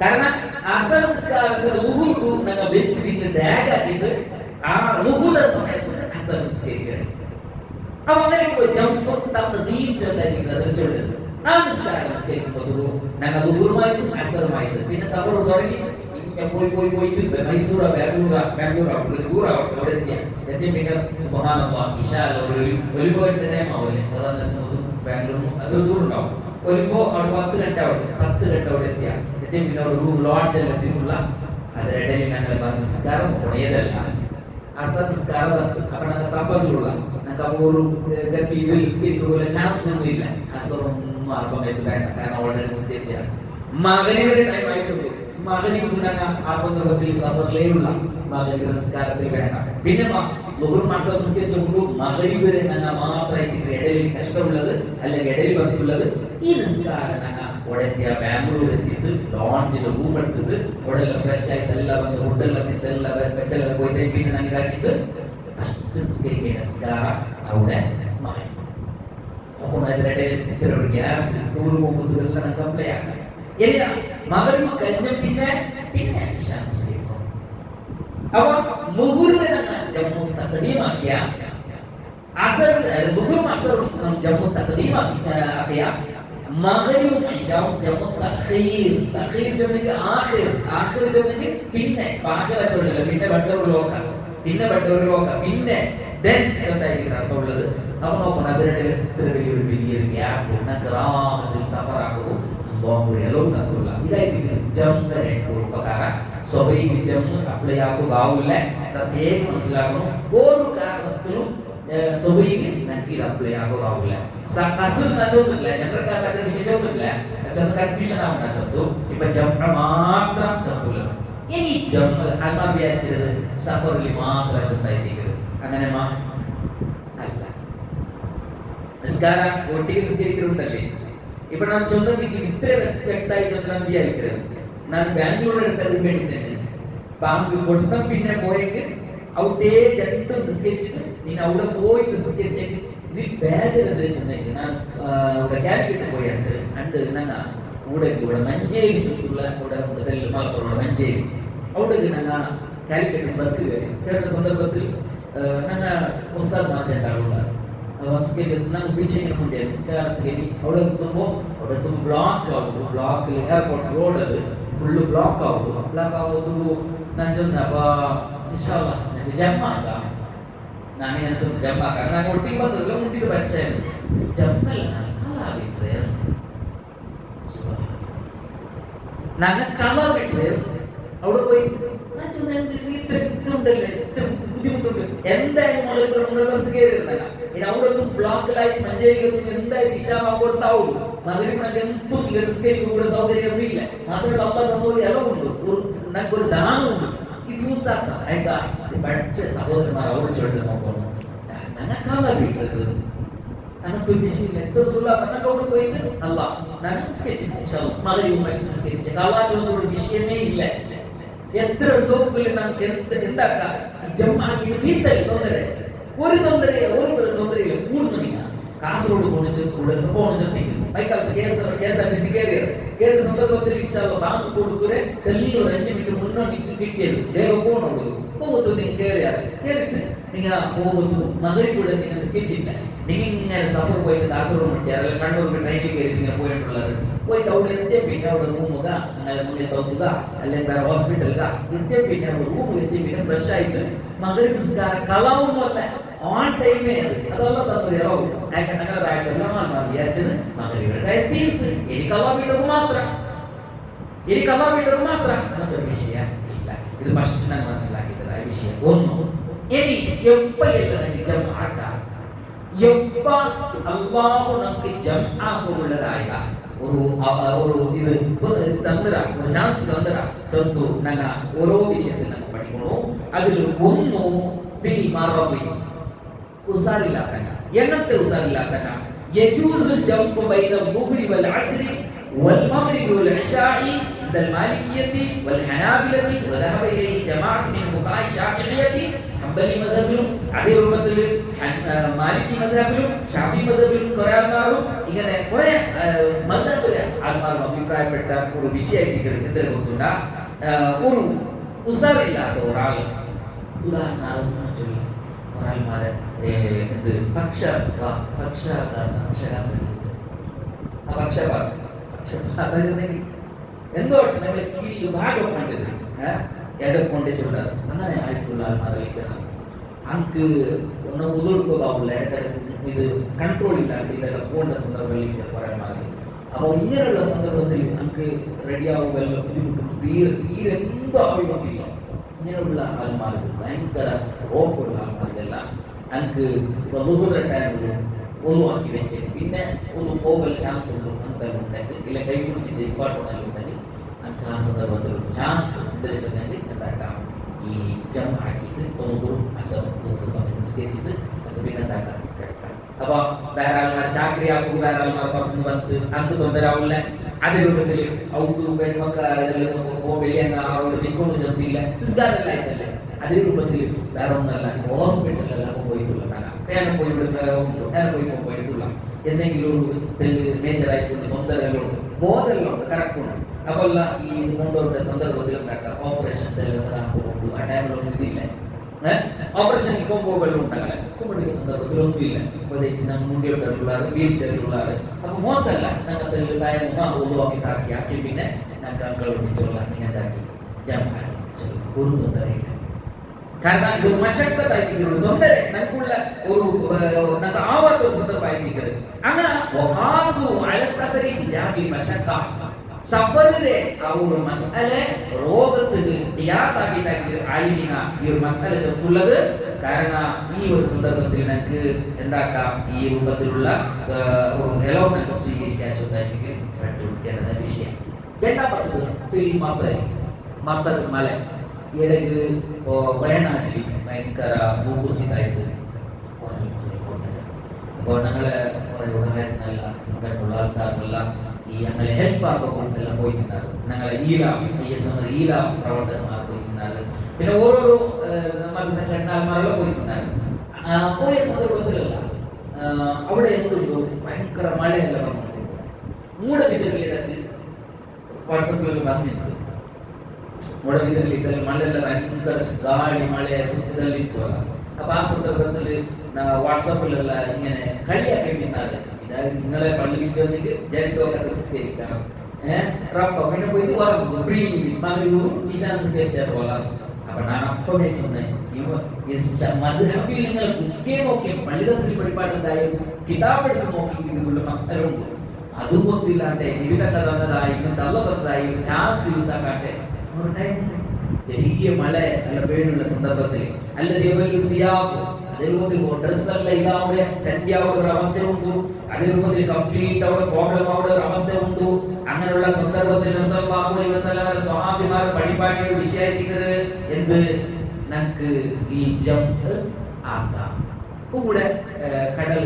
കാരണം അസർ നിസ്കാരത്തിൽ ലുഹുർ ഞങ്ങൾ വെച്ചിട്ട് ടാഗ് ആക്കിയിട്ട് ആ ലുഹുറിന്റെ സമയത്ത് അസർ നിസ്കരിക്കുന്നത്. അപ്പൊ അങ്ങനെ ജംഉ തഖ്ദീം ചൊല്ലുന്നത് ആ നിസ്കാരം നിസ്കരിക്കുമ്പോൾ ഞങ്ങൾ ലുഹുറുമായിട്ട് അസറുമായിട്ട് പിന്നെ സഫർ തുടങ്ങി പോയിട്ട് മൈസൂർ ബാംഗ്ലൂർ ദൂരാവട്ടെ അവിടെ എത്തി പിന്നെ സുബ്ഹാനല്ലാഹ് ഇശാ ഒരു പോയിന്റ് ടൈം ആവില്ലേ സാധാരണ ബാംഗ്ലൂരിനും അത് ദൂരം ഉണ്ടാവും. ഒരുപ്പോ അവിടെ 10 ಗಂಟೆ അവിടെ എത്തി പിന്നെ ഒരു റൂം ലോഡ്ജെല്ലാം എത്തിയിട്ടുള്ള അതിനിടയിൽ ഞങ്ങൾ നിസ്കാരം ഉടയതല്ല അസർ നിസ്കാരം നടത്തും. അപ്പൊ ഞങ്ങൾ സഫറിലുള്ള ഞങ്ങൾക്ക് അപ്പോൾ ഒരു ഇതിൽ നിസ്കരിക്കുന്ന ചാൻസ് ഒന്നും ഇല്ല. അസറൊന്നും ആ സമയത്ത് വേണ്ട. കാരണം ഓൾറെഡി നിസ്കരിച്ചാണ്. മഗ്‌രിബിന്റെ ടൈം ആയിട്ടുള്ളൂ. മഗ്‌രിബ് ഞങ്ങൾ ആ സന്ദർഭത്തിൽ സഫറിലേ ഉള്ള മഗ്‌രിബ് നിസ്കാരത്തിൽ വേണ്ട. പിന്നെ ലുഹുർ അസർ നിസ്കരിച്ചുള്ളൂ. മഗ്‌രിബിനെ ഞങ്ങൾ മാത്രമായിട്ട് ഇടയിൽ കഷ്ടമുള്ളത് അല്ലെങ്കിൽ ഇടയിൽ വന്നിട്ടുള്ളത് ഈ നിസ്കാരം ഞങ്ങൾ ഉടനെ ബാംഗ്ലൂർ എത്തിയിട്ട് ലോഡ്ജിൽ റൂം എടുത്തിട്ട് ഉടനെ ഫ്രഷ് ആയിട്ട് എല്ലാം വന്ന് ഫുഡെല്ലാം എല്ലാം വെച്ചെല്ലാം പോയിട്ട് പിന്നെ ഞങ്ങൾ ഇതാക്കിയിട്ട് ഫസ്റ്റ് നിസ്കരിക്കേണ്ട നിസ്കാരം അവിടെ അതിനിടയിൽ ഇത്ര ഒരു ഗ്യാപ്പ് ടൂർ പോകുമ്പോൾ എല്ലാം ഞങ്ങൾക്ക് അപ്ലൈ ആക്കാം. എല്ലാം മഗ്‌രിബ് കഴിഞ്ഞ പിന്നെ ഇശാ നിസ്കരിക്കും. അപ്പോൾ ലുഹുറിനെ ഞങ്ങൾ ജംഉ തഖ്ദീം ആക്കിയ അസർ ലുഹുറും അസറും ജംഉ തഖ്ദീം ആക്കിയ മഗ്രിബും ഇശാവും ജമു തഖീർ. തഖീർ ചൊല്ലിക്ക് ആഖിർ, ആഖിർ ചൊല്ലിക്ക് പിന്നെ, ആഖിറ ചൊല്ലില്ല, പിന്നെ ബട്ടറുലോക്ക, പിന്നെ ബട്ടറുലോക്ക, പിന്നെ ദെൻ ചൊല്ലായിരിക്കും അർത്ഥമുള്ളത്. അപ്പൊ നോക്കണം, അതിനിടയിൽ ഇത്ര വലിയൊരു ഗ്യാപ്പ് ഖിറാഅത്തിൽ സഫറാകും അല്ലാഹു തഖുല്ല. ഇതായിട്ട് ജംബരെ ഉപകാര സ്വബൈഹി ജം അപ്ലൈ ആകുകയാവില്ല. പ്രത്യേകം മനസ്സിലാക്കണം, ഒരു കാരണത്തിലും സ്വബൈഹി നക്കീർ അപ്ലൈ ആകുകയാവില്ല. കസ്ർ ചോദില്ല, ചന്ദ്രക്കാരുടെ വിശേഷം ചോദില്ല, ചന്ദ്ര കൺഫ്യൂഷൻ ആവുന്ന ചത്തു. ഇപ്പൊ ജംഅ മാത്രം ചത്തുള്ളത്. ഇനി ജംഅ അൽമാർ വിചാരിച്ചത് സഫറിൽ മാത്രം ശബ്ദമായിരിക്കരുത്. അങ്ങനെ അല്ല. നിസ്കാരം ഒട്ടിക്ക് നിസ്കരിക്കുന്നുണ്ടല്ലേ. ഇപ്പൊ നാം സ്വന്തം വീട്ടിൽ ഇത്ര വ്യക്തമായി ചന്ദ്രൻ വിചാരിക്കരുത്. ഞാൻ ബാംഗ്ലൂരിൽ എടുത്തത് വേണ്ടി തന്നെ ബാങ്ക് കൊടുത്ത പിന്നെ പോയെങ്കിൽ അവിടെ രണ്ടും നിസ്കരിച്ചിട്ട് പിന്നെ അവിടെ പോയി നിസ്കരിച്ചെങ്കിൽ ഇതിൽ ബേജർ എന്താ ചെന്നെങ്കിൽ ഞാൻ ഇവിടെ കാലിക്കറ്റ് പോയിട്ട് അണ്ട് ഞങ്ങ ഇവിടെ മഞ്ചേരി ചുറ്റുള്ള ഇവിടെ മുതൽ മലപ്പുറമുള്ള മഞ്ചേരി അവിടെ ഞങ്ങ കാലിക്കറ്റ് ബസ് കയറുന്ന സന്ദർഭത്തിൽ ഞങ്ങ പുസ്തകം മാറ്റേണ്ടാവുള്ള അവിടെ എത്തുമ്പോൾ ബ്ലോക്ക് ആവുള്ളൂ. ബ്ലോക്കിൽ എയർപോർട്ട് റോഡ് ഫുള്ള് ബ്ലോക്ക് ആവുള്ളൂ. ബ്ലോക്ക് ആവുമ്പോൾ ഞാൻ ചൊന്ന അപ്പൊ ഇൻഷാല്ലാ ഞങ്ങൾക്ക് ജമ്മാക്കാം. ഞാൻ ചൊന്ന ജമ്മാക്കാം. ഞാൻ ഒട്ടി വന്നതല്ല, മുട്ടിട്ട് പഠിച്ചായിരുന്നു. ജമ്മല്ല കലാ വിട്ടേ, ഞങ്ങൾ കലാ വിട്ടേ അവിടെ പോയി ഞാൻ ചൊന്ന ഇത്ര ഇതുണ്ടല്ലേ, ഇത്ര ബുദ്ധിമുട്ടുണ്ട്. എന്തായാലും ബസ് കയറിയിരുന്നല്ല. ഇനി അവിടെ ഒന്നും ബ്ലോക്കിലായി മഞ്ചേരിക്കൊന്നും എന്തായാലും ഇശാമ കൊടുത്താവുള്ളൂ. മഗ്രിബിനൊക്കെ എന്തും നിസ്കരിക്കുന്ന സൗകര്യം ഇല്ല. മാത്രമല്ല അമ്മ തന്നൊരു ഇളവുണ്ട്, ഒരു ദാനമുണ്ട്. ഇത് യൂസ് ആക്കാം. അതിന്റെ പഠിച്ച സഹോദരന്മാർ അവിടെ ചോദിച്ചു നോക്കണം, ഞങ്ങൾക്കാതാ വീട്ടത് അങ്ങനത്തെ ഒരു വിഷയമില്ല. എത്ര സുല്ലാ ഞങ്ങൾക്ക് അവിടെ പോയിട്ട് അല്ല ഞാൻ നിസ്കരിച്ചു മഗ്രിബും നിസ്കരിച്ചു കള്ളാറ്റൊന്നും വിഷയമേ ഇല്ല. എത്ര സോപ്പിൽ നമുക്ക് എന്താക്കാം ജമ്മാക്കി തീർത്തല്ലേ തൊന്നര ഒരു തൊന്നരയില്ല കൂടുന്നില്ല. കാസർഗോഡ് പോണിച്ചെത്തിക്കും ബൈക്കാലത്ത് KSRTC കയറിയ സന്ദർഭത്തിൽ ബാങ്ക് കൊടുക്കൂരെ തെല്ലിൽ ഒരു 5 മിനിറ്റ് മുന്നോട്ട് കിട്ടിയത് വേഗം പോകണുള്ളൂ. പോകുമ്പോൾ നിങ്ങൾ കയറിയിട്ട് നിങ്ങൾ പോകുമ്പോൾ മകരി കൂടെ നിങ്ങൾ സ്കെച്ചില്ല. നിങ്ങൾ ഇങ്ങനെ സഫർ പോയിട്ട് കാസർഗോഡ് മുട്ടിയാൽ അല്ലെങ്കിൽ കണ്ണൂർ ട്രെയിനിൽ കയറി നിങ്ങൾ പോയിട്ടുള്ളത് പോയിട്ട് അവിടെ എത്തിയ പിന്നെ അവിടെ റൂമുക അങ്ങനെ മുന്നിൽ തോന്നുക അല്ലെങ്കിൽ വേറെ ഹോസ്പിറ്റലുക എത്തിയ പിന്നെ അവിടെ റൂം എത്തിയ പിന്നെ ഫ്രഷ് ആയിട്ട് മകരി നിസ്കാരം കളവുമല്ല ഓൺ ടൈമേ അതല്ല തന്നൊരു ഇളവ്. അങ്ങനെതായിട്ടെല്ലാം വിചാരിച്ചത് മകരികളുടെ തീർത്ത് എനിക്കല്ലാ വീട്ടത് മാത്രം അങ്ങനത്തെ ഒരു വിഷയം ഇല്ല. ഇത് ഫസ്റ്റ് ഞാൻ മനസ്സിലാക്കിയതായ വിഷയം ഒന്നും. ഇനി എപ്പോഴെല്ലാം ജംആക്കാം, എപ്പ അല്ലാഹു നമുക്ക് ജംആക്കുള്ളതായ ഒരു ഇത് തന്നിര ഒരു ചാൻസ് തന്നിര ചൊന്തു ഞങ്ങ ഓരോ വിഷയത്തിൽ ഞങ്ങൾ പഠിക്കണു. അതിൽ ഒന്ന് ഫിൽ മറബി ഉസാറില്ലാത്ത എങ്ങനത്തെ ഉസാറില്ലാത്ത يجوز الجمع بين الظهر والعصر والمغرب والعشاء عند المالكية والحنابلة وذهب إليه جماعة من فقهاء الشافعية حنبلي مذهبിലും അതേ രൂപത്തിൽ മാലിക്കി മദ്ഹബിലും ഷാഫി മദ്ഹബിലും കുറേ ആൾമാരും ഇങ്ങനെ കുറേ മദ്ഹബിലെ ആൾമാരും അഭിപ്രായപ്പെട്ട ഒരു വിഷയമായിട്ട് എന്തിനെ കൊണ്ടുണ്ട ഒരു ഉസാറില്ലാത്ത ഒരാൾ ഉദാഹരണം ഒരാൾമാരെ എന്തോട്ടെ നമ്മളെ കീഴിൽ ഭാഗം കണ്ടത് എടക്കൊണ്ടേ ചൂടാറ് അങ്ങനെ ആയിട്ടുള്ള ആൾമാരിക്കണം. അങ്ക് ഒന്ന് ഉതിർക്കുകയാവില്ല, ഇത് കൺട്രോൾ ഇല്ലാണ്ട് ഇതെല്ലാം പോകേണ്ട സന്ദർഭങ്ങളിലേക്ക് പറയാൻ മാറി. അപ്പോൾ ഇങ്ങനെയുള്ള സന്ദർഭത്തിൽ നമുക്ക് റെഡിയാവുകയല്ല ബുദ്ധിമുട്ടുണ്ട്. തീരെ എന്തോ ആവശ്യമില്ല. ഇങ്ങനെയുള്ള ആൾമാർക്ക് ഭയങ്കര റോപ്പുള്ള ആൾമാർക്കെല്ലാം എനിക്ക് ബഹുര ടൈമിൽ ഒന്നുവാക്കി വെച്ച് പിന്നെ ഒന്ന് പോകൽ ചാൻസ് ഉണ്ട്. എന്തെങ്കിലും ഉണ്ടെങ്കിൽ ഇല്ല കൈ പിടിച്ചിട്ട് ഇപ്പാട്ടുണ്ടെങ്കിൽ ഉണ്ടെങ്കിൽ എനിക്ക് ആ സന്ദർഭത്തിൽ ചാൻസ് എന്തെങ്കിലും എന്താക്കാം ഈ ജം ആക്കിയിട്ട് തൊണ്ണൂറും സമയത്ത് നിസ്കരിച്ചിട്ട് അത് പിന്നെ എന്താക്കാം കിടക്കാം. അപ്പൊ വേറെ ആൾമാർ ചാക്രിയാക്കും, വേറെ ആൾമാർ പറഞ്ഞു വന്ന് അങ്ക് തൊണ്ടരാവില്ല. അതേ രൂപത്തിൽ ഔത്ത് പെൺമക്ക വലിയ അവരോട് നിൽക്കൊന്നും ചെന്നില്ല നിസ്കാരമല്ലായിട്ടല്ലേ. അതേ രൂപത്തിൽ വേറെ ഒന്നല്ല ഹോസ്പിറ്റലിലെല്ലാം പോയിട്ടുള്ളതാണ്. നേരം പോയി പോയിട്ടുള്ള എന്തെങ്കിലും ഒരു തെല്ല് മേജറായിട്ടുണ്ട്, തൊന്തരെല്ലാം ഉണ്ട്, ബോധെല്ലാം ഉണ്ട്, കറക്റ്റുണ്ട്. അപ്പോൾ ഈ കൊണ്ടുവരുടെ സന്ദർഭത്തിൽ ഉണ്ടാക്കാം ഓപ്പറേഷൻ തെല്ലുണ്ട്. ആ ടൈമിലൊന്നും ഇതില്ല. ഓപ്പറേഷൻ പോകുമ്പോഴും ഉണ്ടാകില്ല. കുമ്പിടിക്കുന്ന സന്ദർഭത്തിലൊന്നുമില്ല. പ്രത്യേകിച്ച് ഞങ്ങൾ മുണ്ടിയുള്ള വീൽ ചെയറിലുള്ള അപ്പൊ മോശമല്ല. ഞങ്ങൾക്ക് ഒതുവാക്കി പിന്നെ ഞങ്ങൾക്ക് അങ്കൾ ഒട്ടിച്ചുള്ള ഇങ്ങനത്താക്കി ജമാക്കി ഒരു തൊന്തരയില്ല. കാരണം ഇത് മശക്കത്തായിരിക്കുന്നത് തൊണ്ടരെ ഞങ്ങൾക്കുള്ള ഒരു ഞങ്ങൾക്ക് ആവാത്ത ഒരു സന്ദർഭമായിരിക്കുന്നത്. അങ്ങനെ സഫറിലെ ആ ഒരു മസ്അല രോഗത്തിന് ഖിയാസാക്കിയിട്ട് ആയിരിക്കുന്ന ഈ ഒരു മസ്അല ചെറുള്ളത്. കാരണം ഈ ഒരു സന്ദർഭത്തിൽ നമുക്ക് എന്താക്കാം, ഈ രൂപത്തിലുള്ള ഒരു എലോമെന്റ് സ്വീകരിക്കാൻ ചെറുതായിട്ട് പഠിച്ചുകൊടുക്കേണ്ട വിഷയം. രണ്ടാമത്തത് ഫിൽ മത്തൽ മല ഇടയ്ക്ക് വയനാട്ടിൽ ഭയങ്കര ഭൂകുസിതായിട്ട് അപ്പോൾ ഞങ്ങളെ കുറേ ഉടനെ സന്ദർഭമുള്ള ആൾക്കാരെല്ലാം ഈ ഞങ്ങളെ ഹെൽപ്പ് ആക്കുമ്പോഴെല്ലാം പോയിട്ടുണ്ടാറ്. ഞങ്ങളെ ഈലാഫ് പ്രവർത്തകന്മാർ പോയിട്ടുണ്ടാറ്. പിന്നെ ഓരോരോ മതസംഘടനമാരെല്ലാം പോയിട്ടുണ്ടാറ്. പോയ സന്ദർഭത്തിലല്ല അവിടെ എന്തുണ്ടോ ഭയങ്കര മഴയെല്ലാം വന്നു. മൂടവിതകളിലൊക്കെ വാട്സപ്പിലൊക്കെ വന്നിട്ട് മൂടവിതകളിൽ ഇതെല്ലാം മഴയെല്ലാം ഭയങ്കര ഗാಳಿ മഴയെ ഇതെല്ലാം. അപ്പൊ ആ സന്ദർഭത്തിൽ വാട്സപ്പിലുള്ള ഇങ്ങനെ കളിയാക്കിയിട്ടുണ്ടാറ്. ഇതായത് നിങ്ങളെ പള്ളിയിൽ ചെന്നിട്ട് ജനറ്റൊക്കെ നിസ്കരിക്കണം, പിന്നെ പോയിട്ട് പറഞ്ഞു ഫ്രീ മകരൂർ വിശാന്തികരിച്ചാൽ പോകാം. അപ്പൊ ഞാൻ അപ്പമേ മദ്ഹബിൽ നിങ്ങൾ ബുക്കേ നോക്കി പള്ളിദർസിൽ പഠിപ്പാട്ടുണ്ടായും കിതാബ് എടുത്ത് നോക്കി ഇതിനുള്ള മസ്തരമുണ്ട്. അതും ഒത്തില്ലാണ്ട് നിവിധ തന്നതായി ഇങ്ങനത്തെ അല്ല തന്നതായി ചാൻസ് യൂസ് ആക്കാട്ടെ. വലിയ മഴ നല്ല പേടിയുള്ള സന്ദർഭത്തിൽ അതേ രൂപത്തിൽ ഡ്രസ് എല്ലാം ഇല്ലാതെ ചണ്ടിയാവുന്ന ഒരു അവസ്ഥ ഉണ്ടു. അതേ രൂപത്തിൽ കംപ്ലീറ്റ് അവിടെ പ്രോബ്ലം ആവുന്ന ഒരു അവസ്ഥ ഉണ്ടു. അങ്ങനെയുള്ള സന്ദർഭത്തിൽ സ്വഹാബിമാർ പഠിപ്പാട്ടിയ വിഷയിക്കുന്നത് എന്ത് നമുക്ക് ഈ ജംപ് ആക്കാം. കൂടെ കടൽ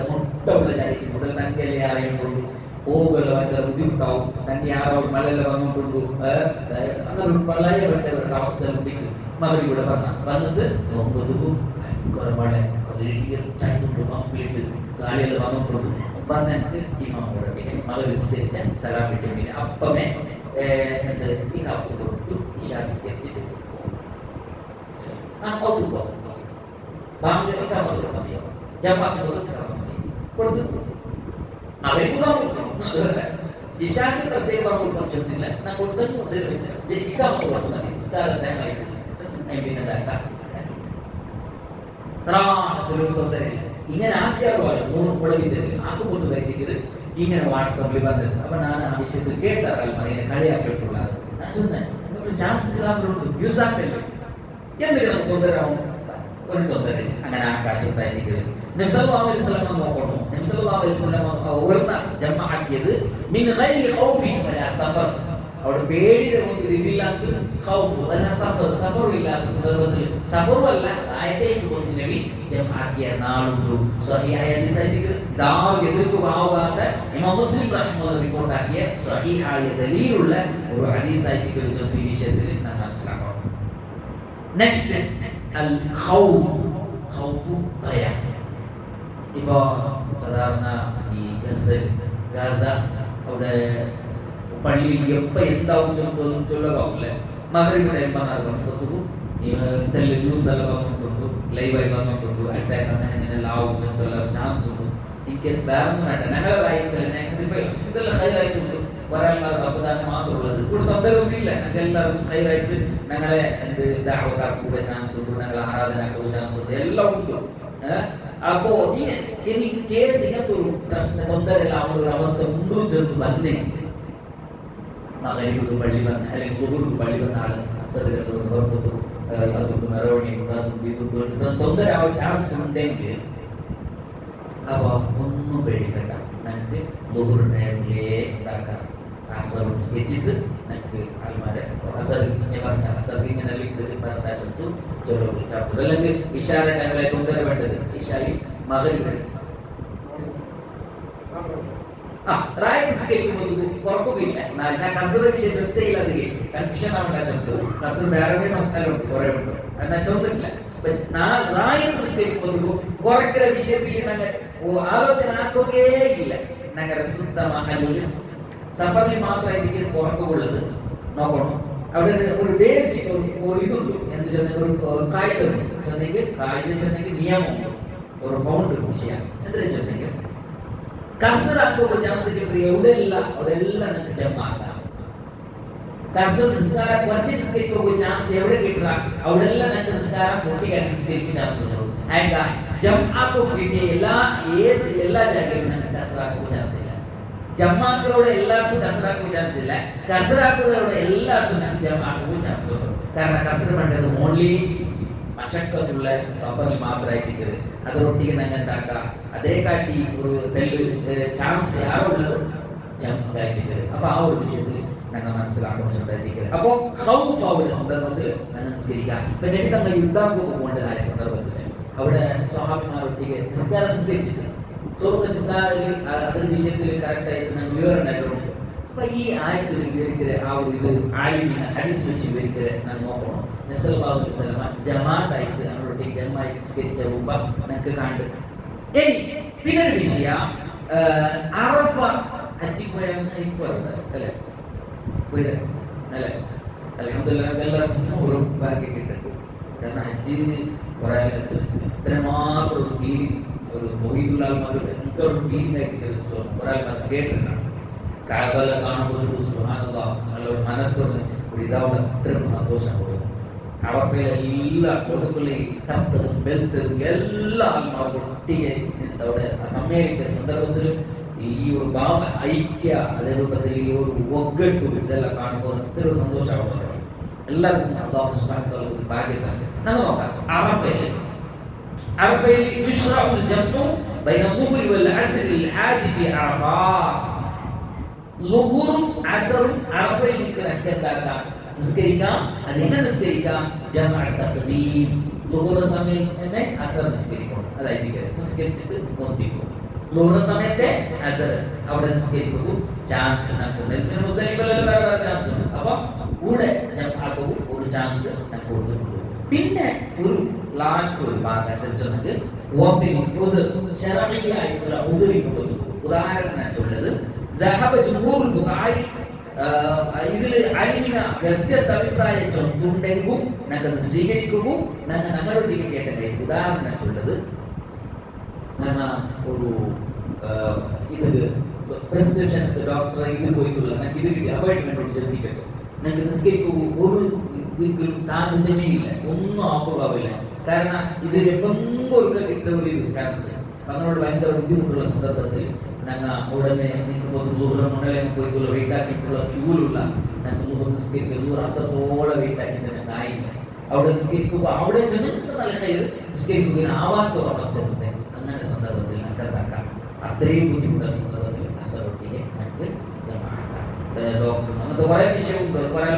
മുട്ട ഉള്ള ചാരിച്ചു കൂടുതൽ തങ്കല്ലേ അറിയുന്നുള്ളൂ. പോകുമല്ലോ ഭയങ്കര ബുദ്ധിമുട്ടാവും. തന്നെ ആരോ മഴയെല്ലാം വന്നിട്ടുണ്ടു. അങ്ങനെ വളരെ വേണ്ട അവസ്ഥ കുട്ടിക്ക് മകൻ ഇവിടെ വന്നത് ഭയങ്കര മഴ കംപ്ലീറ്റ് ഗാളിയെല്ലാം വന്നിട്ടുണ്ട്. വന്നിട്ട് ഇമാമോടെ പിന്നെ മകൻ വിസ്തരിച്ച സലാം വിട്ടു. പിന്നെ അപ്പമേ എന്ത് ഈ കാപ്പ് കൊടുത്തു വിശാരിച്ചിട്ട് കൊടുത്തു വിശാഖ പ്രത്യേക കൊടുക്കാൻ ചെന്നില്ല. ഞാൻ കൊടുത്തത് ജയിക്കാമെന്ന് പറഞ്ഞു നിസ്കാരത്തായിട്ട് തൊണ്ടരില്ല. ഇങ്ങനെ ആക്കിയാൽ പോലെ മുടവിത്തരില്ല ആക്കുമ്പോൾ വൈദ്യര് ഇങ്ങനെ വാട്സാപ്പിൽ വന്നത്. അപ്പൊ ഞാൻ ആ വിഷയത്തിൽ കേട്ടാൽ ഇങ്ങനെ കളിയാക്കിയിട്ടുള്ളത്. ഞാൻ ചൊന്നെ നിങ്ങൾക്ക് ചാൻസസ് ഇല്ലാത്തതുകൊണ്ട് യൂസ് ആക്കല്ലേ, എന്തെങ്കിലും തൊണ്ടരാവും ഒരു തൊണ്ടരില്ല. അങ്ങനെ ആക്കാൻ ചെറുതായിരിക്കും. നബി സല്ലല്ലാഹു അലൈഹി വസല്ലം നോക്കുന്നു. നബി സല്ലല്ലാഹു അലൈഹി വസല്ലം ഒരെണ്ണ ജമാഅക്കിയത് മിൻ ഗൈരി ഖൗഫി വലാ സഫർ. അവിടെ പേടിയുടെ മുന്നിൽ ഇതില്ലാത്ത ഖൗഫ് വലാ സഫർ, സഫറില്ലാത്ത സന്ദർഭത്തിൽ സഫറുമല്ല ആയത്തേക്ക് പോകുന്ന നബി ജമാഅക്കിയ നാളുണ്ട്. സ്വഹീഹായ ഹദീസായിരിക്കും. ഇതാവും എതിർക്കുവാകാത്ത ഇമാം മുസ്ലിം റഹ്മത്തുള്ളാഹി റിപ്പോർട്ട് ആക്കിയ സ്വഹീഹായ ദലീലുള്ള ഒരു ഹദീസായിരിക്കും. ഈ വിഷയത്തിൽ നാം മനസ്സിലാക്കണം. നെക്സ്റ്റ് അൽ ഖൗഫ്, ഖൗഫ് ഭയം. ഇപ്പോ സാധാരണ ഈ ഗസ അവിടെ പള്ളിയിൽ എപ്പോ എന്താവും ചൊല്ലകാവില്ലേ. മഗ്‌രിബ് ടൈം പറഞ്ഞാൽ ഇതെല്ലാം ന്യൂസ് എല്ലാം വന്നിട്ടുണ്ട്, ലൈവായി വന്നിട്ടുണ്ട്. അറ്റാക്ക് അങ്ങനെ ആവും ചാൻസ് ഉണ്ട്. ഇൻ കേസ് വേറെ ഒന്നും വേണ്ട. ഞങ്ങളുടെ കാര്യത്തിൽ തന്നെ ഇതെല്ലാം ഹൈറായിട്ടുണ്ട്. ഒരാൾ അപ്പതാനം മാത്രമുള്ളത് ഇവിടെ തൊണ്ടരൊന്നുമില്ല. ഞങ്ങൾക്ക് എല്ലാവർക്കും ഹൈറായിട്ട് ഞങ്ങളെ എന്ത് ദഅവത്താക്കുക ചാൻസ് ഉണ്ട്, ഞങ്ങളെ ആരാധനാക്കുക ചാൻസ് ഉണ്ട്, എല്ലാം ഉണ്ട്. അപ്പോ ഇനി കേസ് ഇങ്ങനത്തെ ഒരു പ്രശ്ന തൊണ്ടരെല്ലാം ഒരു അവസ്ഥ മുണ്ടും ചേർത്ത് വന്നേ മകരിബ് പള്ളി വന്ന അല്ലെങ്കിൽ കുഹുർക്ക് പള്ളി വന്ന ആള് തൊണ്ടര ആ ചാൻസ് ഉണ്ടെങ്കിൽ അപ്പൊ ഒന്നും പേടിക്കണ്ട. ഞങ്ങൾക്ക് ദുഹുർ ടൈമിലേ ഉണ്ടാക്കാം. അസർ സ്കെച്ചിട്ട് ഞങ്ങൾക്ക് ആൾമാരെ അസർ പറഞ്ഞ അസർ ഇങ്ങനെ പറഞ്ഞിട്ട് ചാൻസ്. അല്ലെങ്കിൽ ഇഷാര ടൈമിലെ തൊണ്ടര വേണ്ടത് ഇഷായി മകരിബ് കുറക്കുകയില്ല. കസറ് വിഷയത്തിലധികം കൺഫ്യൂഷൻ ആവേണ്ട ചെറുത്ത് കസറ് വേറെ മസാലുണ്ട് കുറെ ഉണ്ട് എന്നാ ചെറുത്തില്ല. കുറയ്ക്കുന്ന വിഷയത്തിൽ ആലോചന ആക്കുകയില്ല. ഞങ്ങളുടെ ശുദ്ധ മഹലിൽ സഫറിൽ മാത്രമായിരിക്കും കുറക്കുള്ളത് നോക്കണം. അവിടെ ഒരു ബേസിക് ഒരു ഇതുണ്ട് എന്ത് ചെന്നെങ്കിൽ ഒരു കായികമുണ്ട് ചെന്നെങ്കിൽ കായികം ചെന്നെങ്കിൽ നിയമമുണ്ട് ഒരു ഫൗണ്ട് വിഷയം എന്താ ചെന്നെങ്കിൽ കസറാക്കുമ്പോൾ ചാൻസ് കിട്ടിയ എവിടെയെല്ലാം നിങ്ങൾക്ക് ജമാക്കാം കസർ നിസ്കാരം കുറച്ച് നിസ്കരിക്കുമ്പോൾ ചാൻസ് എവിടെ കിട്ടുക അവിടെല്ലാം നിങ്ങൾക്ക് നിസ്കാരം കൂട്ടിക്കാൻ നിസ്കരിക്കാൻ ചാൻസ് ഉണ്ട് ആയതാ ജമാക്കുമ്പോൾ കിട്ടിയ എല്ലാ ജാഗയിലും നിങ്ങൾക്ക് കസറാക്കുമ്പോൾ ചാൻസ് ഇല്ല ജമാക്കളോട് എല്ലാവർക്കും കസറാക്കുമ്പോൾ ചാൻസ് ഇല്ല കസറാക്കുകളോട് എല്ലാവർക്കും നിങ്ങൾക്ക് ജമാക്കുമ്പോൾ ചാൻസ് ഉണ്ട് കാരണം കസർ പണ്ടത് ഓൺലി അശക്തമുള്ള സഫറിൽ മാത്രമായിരിക്കരുത് അതോടൊട്ടിಗೆ ನಂಗೆ ಅಂತಾಕ അതേ കാട്ടി ഒരു തെല്ല് ചാൻസ് ആരുള്ളത് ജമ്മായിരിക്കരുത് അപ്പൊ ആ ഒരു വിഷയത്തിൽ ഞങ്ങൾ മനസ്സിലാക്കണം ശ്രദ്ധിക്കരുത് അപ്പോ ഖൗഫ് അവരുടെ സന്ദർഭത്തിൽ ഞങ്ങൾ നിസ്കരിക്കാം പിന്നെ തങ്ങൾ യുദ്ധമൊക്കെ പോകേണ്ടതായ സന്ദർഭത്തിൽ അവിടെ സ്വഹാബിമാരൊട്ടിಗೆ നിസ്കരിച്ചിട്ട് സൂറത്തുൽ നിസായിൽ അതിന്റെ വിഷയത്തിൽ കറക്റ്റായിട്ട് ഞങ്ങൾ വിവരം ഉണ്ടായിട്ടുണ്ട് അപ്പൊ ഈ ആയത്തിൽ വിവരിക്കുന്ന ആ ഒരു ഇത് ആലിമിനെ ഹദീസ് വെച്ച് വിവരിക്കുന്ന ഞങ്ങൾ നോക്കണം നബിസല്ലല്ലാഹു അലൈഹി വസല്ലം ജമാഅത്തായിട്ട് നമ്മളൊട്ടിಗೆ ജമ്മായി നിസ്കരിച്ച രൂപ ഞങ്ങൾക്ക് കണ്ട് ഇനി പിന്നൊരു വിഷയം അറഫ ഹജ്ജിൽ പോയാൽ ഇപ്പോൾ അല്ലേ പോയില്ലേ അല്ലേ അൽഹംദുലില്ലാഹ് എല്ലാവർക്കും ഒരു ഭാഗ്യം കിട്ടും കാരണം ഹജ്ജ് കുറെ എത്രമാത്രം ഒരു ഫീലിംഗ് ഒരു തൊഴിലുള്ള ആൾമാർ ഭയങ്കര ഒരു ഫീലിംഗ് ആയിട്ട് കുറെ ആൾമാർ കേട്ടിട്ടുണ്ടാണ് കാബല കാണുമ്പോൾ സുബ്ഹാനല്ലാഹ് നല്ല മനസ്സൊന്ന് ഒരു ഇതാവുന്ന അത്രയും സന്തോഷം കൊടുക്കും അറഫയിലെ എല്ലാ കൊടുക്കുള്ള കത്തതും വെളുത്തതും എല്ലാ ആത്മാവും ഒട്ടിയെ അവിടെ സമ്മേളിക്കുന്ന സന്ദർഭത്തിൽ ഈ ഒരു ഭാവ ഐക്യ അതേ രൂപത്തിൽ ഈ ഒരു ഒగ్గട്ടു ഇതെല്ലാം കാണുമ്പോൾ അത്രയും സന്തോഷമാവുന്നത് എല്ലാവർക്കും അല്ലാഹു സുബ്ഹാനഹു വ തആല ഒരു ഭാഗ്യമാണ് നമുക്ക് നോക്കാം അറഫയിൽ യുശ്റഉൽ ജംഉ ബൈന ളുഹ്രി വൽ അസ്രി അൽ ഹാജി ഫി അറഫാത്ത് ളുഹുറും അസ്റും അറഫയിൽ നിൽക്കുന്ന നിസ്കരിക്കാം അതെങ്ങനെ നിസ്കരിക്കാം ജമഅ തഖദീം ളുഹുർ സമയം തന്നെ അസ്ർ നിസ്കരിക്കണം അതായിരിക്കും നിസ്കരിച്ചിട്ട് ഒന്നിക്കും ളുഹുർ സമയത്തെ അസ്ർ അവിടെ നിസ്കരിക്കും ചാൻസ് നമുക്കുണ്ട് പിന്നെ മുസ്ലിംകളിൽ വേറെ ചാൻസ് ഉണ്ട് അപ്പോൾ കൂടെ ജമഅക്ക് ഒരു ചാൻസ് നമുക്ക് കൊടുത്തിട്ടുണ്ട് പിന്നെ ഒരു ലാസ്റ്റ് ഒരു ഭാഗത്തിൽ ചെന്നത് വഫിൽ ഉദർ ശർഈയായിട്ടുള്ള ഉദറിന് കൊടുത്തു ഉദാഹരണം ഞാൻ ചൊല്ലുന്നത് ذهب جمهور الفقهاء ഇതിൽ അലിമിന വ്യത്യസ്ത അഭിപ്രായം ചൊല്ലുണ്ടെങ്കിൽ ഞങ്ങൾ സ്വീകരിക്കുകയും ഞങ്ങളൊട്ടിಗೆ കേട്ടേ ഉദാഹരണത്തിലുള്ളത് ഞങ്ങൾ ഒരു ഇത് പ്രിസ്ക്രിപ്ഷൻ ഡോക്ടറെ ഇത് പോയിട്ടുള്ള ഞങ്ങൾക്ക് ഇത് കിട്ടി അപ്പോയിന്റ്മെന്റ് ശ്രദ്ധിക്കട്ടെ ഞങ്ങൾക്ക് നിസ്കരിക്കുകയും ഒരു ഇതിലും സാധ്യതമേ ഇല്ല ഒന്നും ആക്കുകാവില്ല കാരണം ഇത് എപ്പോഴും ഒരു കിട്ടുന്ന ഒരു ചാൻസ് നമ്മളോട് ഭയങ്കര ബുദ്ധിമുട്ടുള്ള സന്ദർഭത്തിൽ ഞങ്ങൾ ഉടനെ നിങ്ങൾക്ക് ദൂരം മുടലേക്ക് പോയിട്ടുള്ള വെയിറ്റ് ആക്കിയിട്ടുള്ള ക്യൂലുള്ള ഞങ്ങൾക്ക് ദൂരം നിസ്കരിക്കുക അസത്തോടെ വെയിറ്റ് ആക്കി ഞങ്ങൾക്ക് ആയില്ല അവിടെ നിസ്കരിക്കുക അവിടെ ചെന്നിട്ട് നല്ല കയ്യിൽ നിസ്കരിക്കുകയും ആവാത്ത ഒരു അവസ്ഥ ഉണ്ട് അങ്ങനെ സന്ദർഭത്തിൽ ഞങ്ങൾക്ക് എന്താക്കാം അത്രയും ബുദ്ധിമുട്ടുള്ള സന്ദർഭത്തിൽ അസറൊട്ടിയെ ഞങ്ങൾക്ക് ജമാഅക്കാം ഡോക്ടർ അങ്ങനത്തെ കുറേ വിഷയമുണ്ട് കുറേ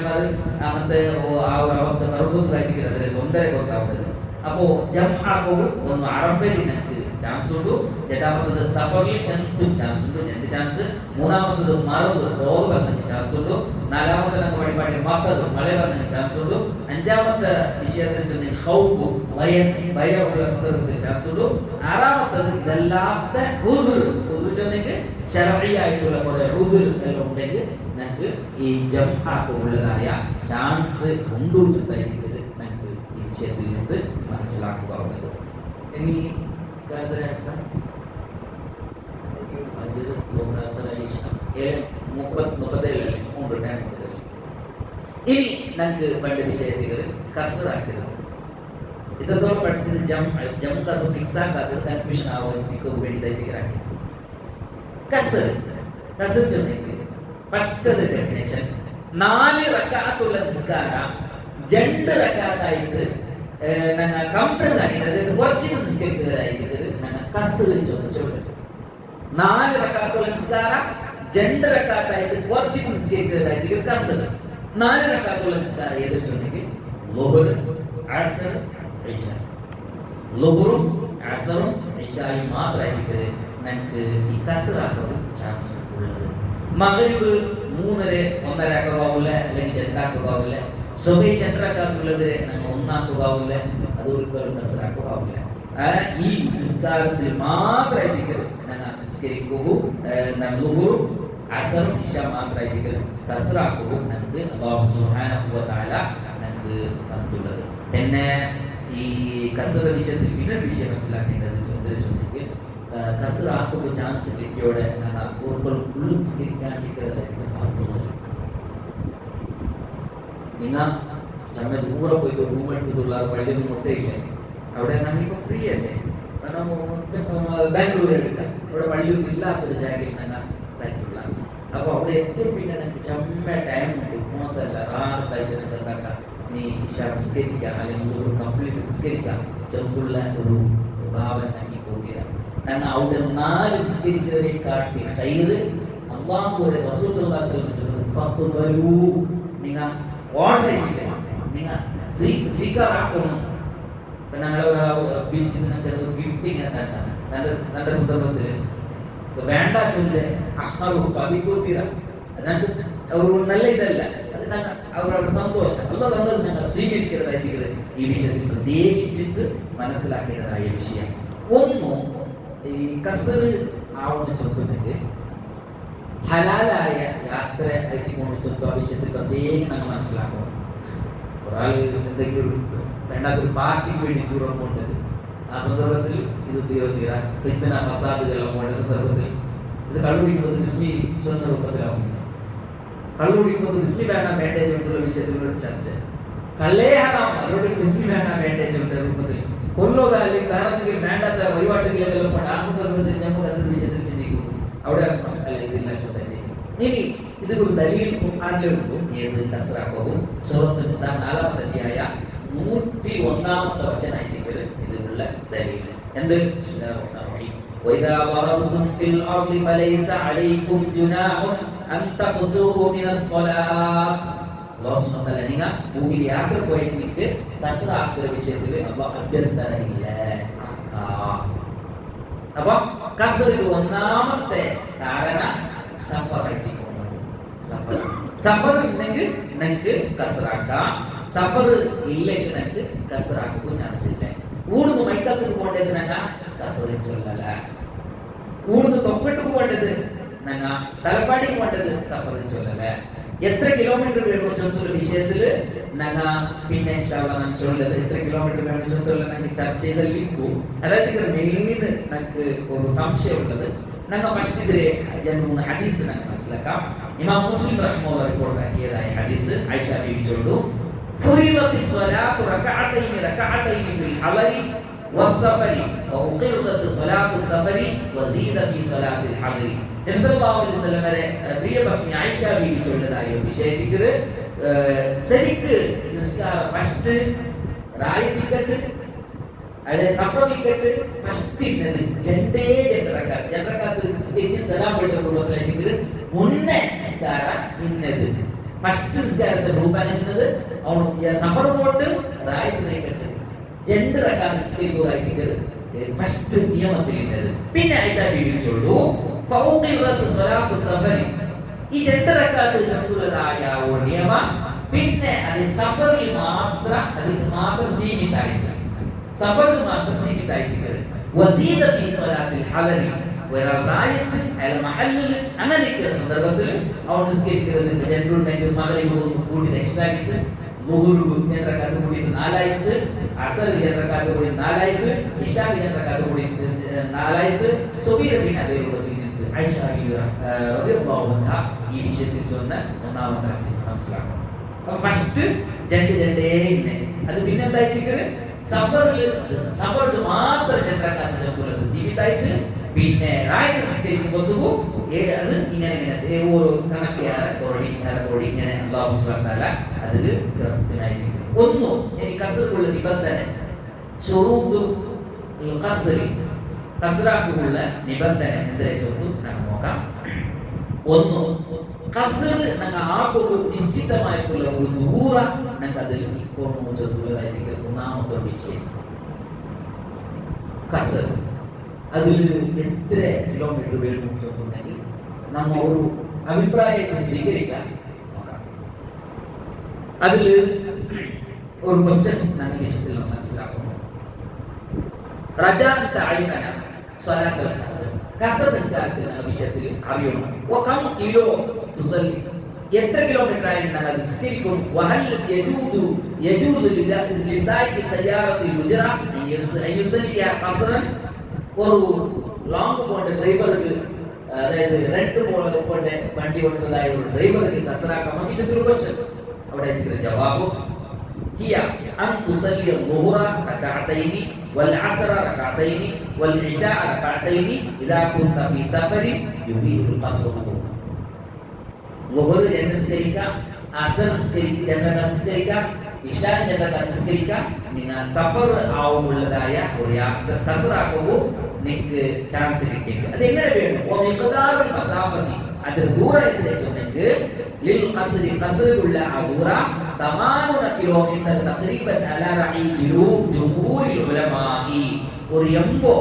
അങ്ങനത്തെ ആ ഒരു അവസ്ഥ നിർബന്ധമായിരിക്കുന്നത് അതിൽ തൊണ്ടരെ കൊണ്ടാവുന്നത് അപ്പോൾ ജമാഅക്കും ഒന്ന് അറഫയിൽ ഞങ്ങൾക്ക് ചാൻസ് ഉണ്ട് രണ്ടാമത്തത് സഫറിൽ എന്തും ചാൻസ് ഉണ്ട് രണ്ട് ചാൻസ് മൂന്നാമത്തത് മറവ് രോഗം പറഞ്ഞ ചാൻസ് ഉണ്ട് നാലാമത്തെ ഞങ്ങൾ വഴിപാടി മത്തത് മഴ പറഞ്ഞ ചാൻസ് ഉണ്ട് അഞ്ചാമത്തെ വിഷയത്തിൽ ചെന്നെങ്കിൽ ഹൗഫ് ഭയമുള്ള സന്ദർഭത്തിൽ ചാൻസ് ഉണ്ട് ആറാമത്തത് ഇതല്ലാത്ത ചെന്നെങ്കിൽ ശർഈയായിട്ടുള്ള കുറെ എല്ലാം ഉണ്ടെങ്കിൽ ഞങ്ങൾക്ക് ഈ ജംഅക്ക് ഉള്ളതായ ചാൻസ് ഉണ്ട് ചിന്തായിരിക്കുന്നത് ഞങ്ങൾക്ക് ഈ വിഷയത്തിൽ നിന്ന് മനസ്സിലാക്കാവുന്നത് ഇനി ഇനി ഞങ്ങൾക്ക് വേണ്ട വിഷയത്തിൽ കസറാക്കരുത് ഇത്രത്തോളം പഠിച്ചത് ജം കസർ മിക്സാക്കാത്തത് കൺഫ്യൂഷൻ ആവാൻ വേണ്ടി കസർ ചെന്നെങ്കിൽ ഫസ്റ്റ് ഡെഫിനേഷൻ 4 റക്അത്തുള്ള നിസ്കാരം 2 റക്അത്തായിട്ട് ഞങ്ങൾ കംപ്രസ് ആക്കിയത് കുറച്ച് നിസ്കരിക്കുന്നതായിരിക്കും ഞങ്ങൾ കസർ ചോദിച്ചോളൂ 4 റക്അത്തുള്ള നിസ്കാരം 2 റക്അത്തായിട്ട് കുറച്ച് നിസ്കരിക്കുന്നതായിരിക്കും കസർ 4 റക്അത്തുള്ള നിസ്കാരം ഏത് വെച്ചിട്ടുണ്ടെങ്കിൽ ളുഹർ അസ്ർ ഇശ ളുഹറും അസ്റും ഇശായും മാത്രമായിരിക്കും ഞങ്ങൾക്ക് ഈ കസറാക്കാൻ ചാൻസ് ഉള്ളത് മഗ്രിബ് 3 1.5 ആക്കുകാവില്ല അല്ലെങ്കിൽ 2 ആക്കുകാവില്ല സുബഹി 2 ആക്കുള്ളത് ഞങ്ങൾ 1 ആക്കുകാവില്ല അത് ഒരിക്കലും കസറാക്കുകാവില്ല ഈ നിസ്കാരത്തിൽ മാത്രമായിരിക്കും ഞങ്ങൾ നിസ്കരിക്കുകയും ളുഹറും അസറും ഇശ മാത്രമായിരിക്കും കസ്റാക്കും നമുക്ക് അല്ലാഹു സുബ്ഹാനഹു വ തആല നമുക്ക് തന്നിട്ടുള്ളത്. പിന്നെ ഈ കസ്റ വിഷയത്തിൽ പിന്നെ വിഷയം മനസ്സിലാക്കേണ്ടത് ചോദിക്കുക കസ്റാക്കുമ്പോൾ ചാൻസ് കിട്ടിയോടെ ഓർക്കൾ ഫുള്ളും സ്കിരിക്കാണ്ടിരിക്കുന്നതായിരിക്കും അർത്ഥം. നിങ്ങൾ ചമ്മ ദൂരെ പോയിട്ട് റൂം എടുത്തിട്ടുള്ള പള്ളിയൊന്നും മുട്ടയില്ലേ, അവിടെ ഞങ്ങളിപ്പോൾ ഫ്രീ അല്ലേ, കാരണം ബാംഗ്ലൂർ എടുക്കാം, അവിടെ പള്ളിയൊന്നും ഇല്ലാത്തൊരു ജാഗയിൽ ഞങ്ങൾ ഇതായിട്ടുള്ള. അപ്പോൾ അവിടെ എത്തി പിന്നെ എനിക്ക് ചമ്മ ടൈം ഉണ്ട്, മോശമല്ല റാഹത്തായിട്ട് നിങ്ങൾക്ക് എന്താക്കാം, നീ നിസ്കരിക്കാം അല്ലെങ്കിൽ ഒരു കംപ്ലീറ്റ് നിസ്കരിക്കാം ചെറുത്തുള്ള ഒരു ഭാവന എനിക്ക് പോവുകയാണ്. ഞങ്ങൾ അവിടെ 4 നിസ്കരിക്കുന്നവരെ കാട്ടി ഹൈറ് അള്ളാഹു റസൂൽ സല്ലല്ലാഹു അലൈഹി വസല്ലം പത്ത് വരൂ നിങ്ങൾ ഓൺലൈനിൽ നിങ്ങൾ സ്വീകാരാക്കണം. ഞങ്ങളെ ബീച്ചിൽ നിങ്ങൾക്ക് ഗിഫ്റ്റിങ് നല്ല സന്ദർഭത്തിൽ വേണ്ട ചൊല്ല് പതിക്കോത്തിര ഒരു നല്ല ഇതല്ല, അത് അവരുടെ സന്തോഷം അല്ല തന്നത് ഞങ്ങൾ സ്വീകരിക്കുന്നതായിരിക്കും. ഈ വിഷയത്തിൽ പ്രത്യേകിച്ചിട്ട് മനസ്സിലാക്കേണ്ടതായ വിഷയം ഒന്നും ഈ കസറ് ആവുന്ന ചൊത്തുണ്ടെങ്കിൽ ഹലാലായ യാത്ര ആയിക്കൊണ്ട് ചൊത്തു ആ വിഷയത്തിൽ പ്രത്യേകം ഞങ്ങൾ മനസ്സിലാക്കണം. ഒരാൾ എന്തെങ്കിലും വേണ്ടാത്തൊരു പാർട്ടിക്ക് വേണ്ടി ദൂരം പോകേണ്ടത് ആ സന്ദർഭത്തിൽ ഇത് തീരാൻ ഫിത്ന ഫസാദുകളെല്ലാം പോകേണ്ട സന്ദർഭത്തിൽ ഇത് കള്ളുപിടിക്കുന്നത് ബിസ്മി ചൊന്ന രൂപത്തിലാവുന്നില്ല. കള്ളുപിടിക്കുന്നത് ബിസ്മി വേണം വേണ്ടേ ചൊല്ലുള്ള വിഷയത്തിലുള്ള ചർച്ച. കള്ളേ ഹറാം അവരോട് ബിസ്മി വേണം വേണ്ടേ ചൊല്ലുന്ന രൂപത്തിൽ കൊല്ലുക അല്ലെങ്കിൽ വേറെ എന്തെങ്കിലും വേണ്ടാത്ത വഴിപാട്ടുകളെല്ലാം പോകേണ്ട ആ സന്ദർഭത്തിൽ ജമ്മു കശ്മീർ വിഷയത്തിൽ ചിന്തിക്കും. അവിടെ മസാല ഇതില്ല ചോദ്യം. ഇനി ഇത് ഒരു ദലീൽ ഖുർആനിലുണ്ട്. ഏത് കസ്റാക്കും സൂറത്തുൽ നിസാ 4-ാമത്തെ അധ്യായ 101-ാമത്തെ വചനമായിരിക്കും ഇതിനുള്ള ദലീൽ. എന്ത് وإذا ضربتم في الأرض فليس عليكم جناح أن تقصروا من الصلاة. അല്ലാഹു സുബ്ഹാനഹു വ തആല നിങ്ങൾ ഭൂമിയിൽ യാത്ര പോയിട്ട് കസ്റാക്കുന്ന വിഷയത്തിൽ അല്ലാഹു അഭ്യർത്ഥനയില്ല. അപ്പോൾ കസ്റിന്റെ ഒന്നാമത്തെ കാരണം സഫറായിട്ട് പോകുന്നത്. സഫർ ഉണ്ടെങ്കിൽ നിങ്ങൾക്ക് കസ്റാക്കാം, സഫർ ഇല്ലെങ്കിൽ നിങ്ങൾക്ക് കസ്റാക്കാൻ ചാൻസ് ഇല്ല. ഊടുന്ന് മൈക്കത്തേക്ക് പോകേണ്ടത് ഞങ്ങൾ സഫർ ചൊല്ലല, ഊടുന്ന് തൊപ്പിട്ട് പോകേണ്ടത് ഞങ്ങൾ തലപ്പാടിക്ക് പോകേണ്ടത് സഫർ ചൊല്ലല. എത്ര കിലോമീറ്റർ വേണോ ചൊല്ലുള്ള വിഷയത്തിൽ ഞങ്ങൾ പിന്നെ ഞാൻ ചൊല്ലത് എത്ര കിലോമീറ്റർ വേണം ചൊല്ലുള്ള ഞങ്ങൾക്ക് ചർച്ച ചെയ്തല്ലിക്കൂ. അതായത് മെയിൻ ഞങ്ങൾക്ക് ഒരു സംശയമുള്ളത് ഞങ്ങൾ ഫസ്റ്റിതിരെ 3 ഹദീസ് ഞങ്ങൾ മനസ്സിലാക്കാം. ഇമാം മുസ്ലിം റഹ്മത്തുള്ളാഹി റിപ്പോർട്ടാക്കിയതായ ഹദീസ് ആയിഷ ബീവി ചൊല്ലു ഫുരിദത്തി സ്വലാത്തു റകഅതൈനി ഫിൽ ഹളരി വസ്സഫരി വഉഖിറത്ത് സ്വലാത്തു സഫരി വസീദ ഫി സ്വലാത്തിൽ ഹളരി. നബി സല്ലല്ലാഹു അലൈഹി വസല്ലമയുടെ പ്രിയ പത്നി ആയിഷ ബീവി ചൊല്ലതായ വിഷയത്തിൽ ശരിക്ക് നിസ്കാരം ഫസ്റ്റ് റായിത്തിക്കട്ട് അതെ സഫറിലിക്കട്ട് ഫസ്റ്റ് ഇന്നത് രണ്ടരക്കാത്ത് സലാം പെട്ടുള്ളത് മുന്നേ നിസ്കാരം ഇന്നത് ഫസ്റ്റ് നിസ്കാരത്തെ രൂപം എന്നത് അവൻ സഫർ പോട്ട് റായിത്തിക്കട്ട് 2 റക്അത്ത് നിസ്കരിക്കുകയായിരിക്കും ഫസ്റ്റ് നിയമത്തിൽ ഇന്നത്. പിന്നെ ആയിഷ ബീവി ചൊല്ലു ഫൗഖിറത്ത് സ്വലാത്തു സഫരി, ഈ 2 റക്അത്ത് ചൊല്ലുന്നതായ ഒരു നിയമം പിന്നെ അത് സഫറിൽ മാത്രം സീമിതമായിട്ടില്ല, സഫറിൽ മാത്രം സീമിതമായിട്ടില്ല. വസീദ ഫീ സ്വലാത്തിൽ ഹളരി, ഒരാളായത്ത് അയാൾ മഹല്ലിൽ അങ്ങനെയൊക്കെ സന്ദർഭത്തിൽ അവൻ നിസ്കരിക്കുന്നത് ജനറുണ്ടെങ്കിൽ മഗ്രിബ് കൂട്ടി എക്സ്ട്രാ ആക്കിയിട്ട് ളുഹുർ ജനറക്കാത്ത് കൂടിയിട്ട് 4 ആയിട്ട്, അസർ ജനറക്കാത്ത് കൂടി 4 ആയിട്ട്, ഇശാ ജനറക്കാത്ത് കൂടി 4 ആയിട്ട്, സുബഹിയുടെ പിന്നെ അതേ രൂപത്തിൽ നിന്ന് ആയിഷ റളിയല്ലാഹു അൻഹ ഈ വിഷയത്തിൽ ചൊന്ന ഒന്നാമത്തെ ഹദീസ് മനസ്സിലാക്കണം. അപ്പോൾ ഫസ്റ്റ് ജണ്ടേ ഇന്നെ അത് പിന്നെ എന്തായിരിക്കും സഫറിൽ മാത്രം ജനറക്കാത്ത് ചെറുത് സീമിതായിട്ട് പിന്നെ റായത്ത് നിസ്കരിക്കുമ്പോൾ അത് ഇങ്ങനെ ഓരോ കണക്കാറ് ഇങ്ങനെ അല്ലാഹു സുബ്ഹാനഹു വ തആല അത് കൃത്യമായിരിക്കും. ഒന്നും ഇനി കസ്റുള്ള നിബന്ധന ശുറൂത്ത് കസ്റാക്കുള്ള നിബന്ധന എന്തിനെ ചോദിച്ചു നമുക്ക് നോക്കാം. ഒന്ന് കസ്ർ ഞങ്ങൾ ആക്കൊരു നിശ്ചിതമായിട്ടുള്ള ഒരു ദൂര ഞങ്ങൾക്ക് അതിൽ ഇക്കോണോ ചോദിച്ചുള്ളതായിരിക്കും ഒന്നാമത്തെ വിഷയം. കസ്ർ അതിൽ എത്ര കിലോമീറ്റർ വേണം ചോദിച്ചിട്ടുണ്ടെങ്കിൽ നമ്മൾ ഒരു അഭിപ്രായത്തെ സ്വീകരിക്കാൻ നോക്കാം. അതിൽ ഒരു ക്വസ്റ്റ്യൻ ഞങ്ങൾ വിഷയത്തിൽ മനസ്സിലാക്കുന്നു. റജാഅൻ തഅയ്യന സ്വലാത്തുൽ കസ്ർ, കസർ നിസ്കാരത്തിൽ വിഷയത്തിൽ അറിയണം. വകം കിലോ തുസല്ലി, എത്ര കിലോമീറ്റർ ആയി ഞങ്ങൾ നിസ്കരിക്കും. വഹൽ യജൂസു ലിസായിഖി സയ്യാറത്തിൽ ഗുജറ യുസല്ലിയ ഖസ്റൻ, ഒരു ലോങ് പോണ്ട ഡ്രൈവർക്ക്, അതായത് റെന്റ് പോണ്ട വണ്ടി ഓട്ടുന്നതായ ഒരു ഡ്രൈവർക്ക് കസറാക്കാം വിഷയത്തിൽ ക്വസ്റ്റ്യൻ. അവിടെ എനിക്ക് ജവാബ് ഹിയ അൻ തുസല്ലി الظهر ركعتين والعصر ركعتين والعشاء ركعتين اذا كنت في سفر يبيح القصر. ളുഹർ നിസ്കരിക്കാം, അസർ നിസ്കരിക്കാം, ഇശാ നിസ്കരിക്കാം. നിങ്ങൾ സഫർ ആവുള്ളതായ ഒരു യാത്ര കസറാക്കുമ്പോൾ നിങ്ങൾക്ക് ചാൻസ് കിട്ടിയെങ്കിൽ അത് എങ്ങനെ വേണം? അത് ദൂര എന്ന് വെച്ചിട്ടുണ്ടെങ്കിൽ ലിൽ ഖസ്രി, ഖസ്റുള്ള ആ ദൂര 80 കിലോമീറ്റർ തഖരീബൻ അലാ റഈ ജുംഹൂരിൽ ഉലമാഇ. ഒരു 80,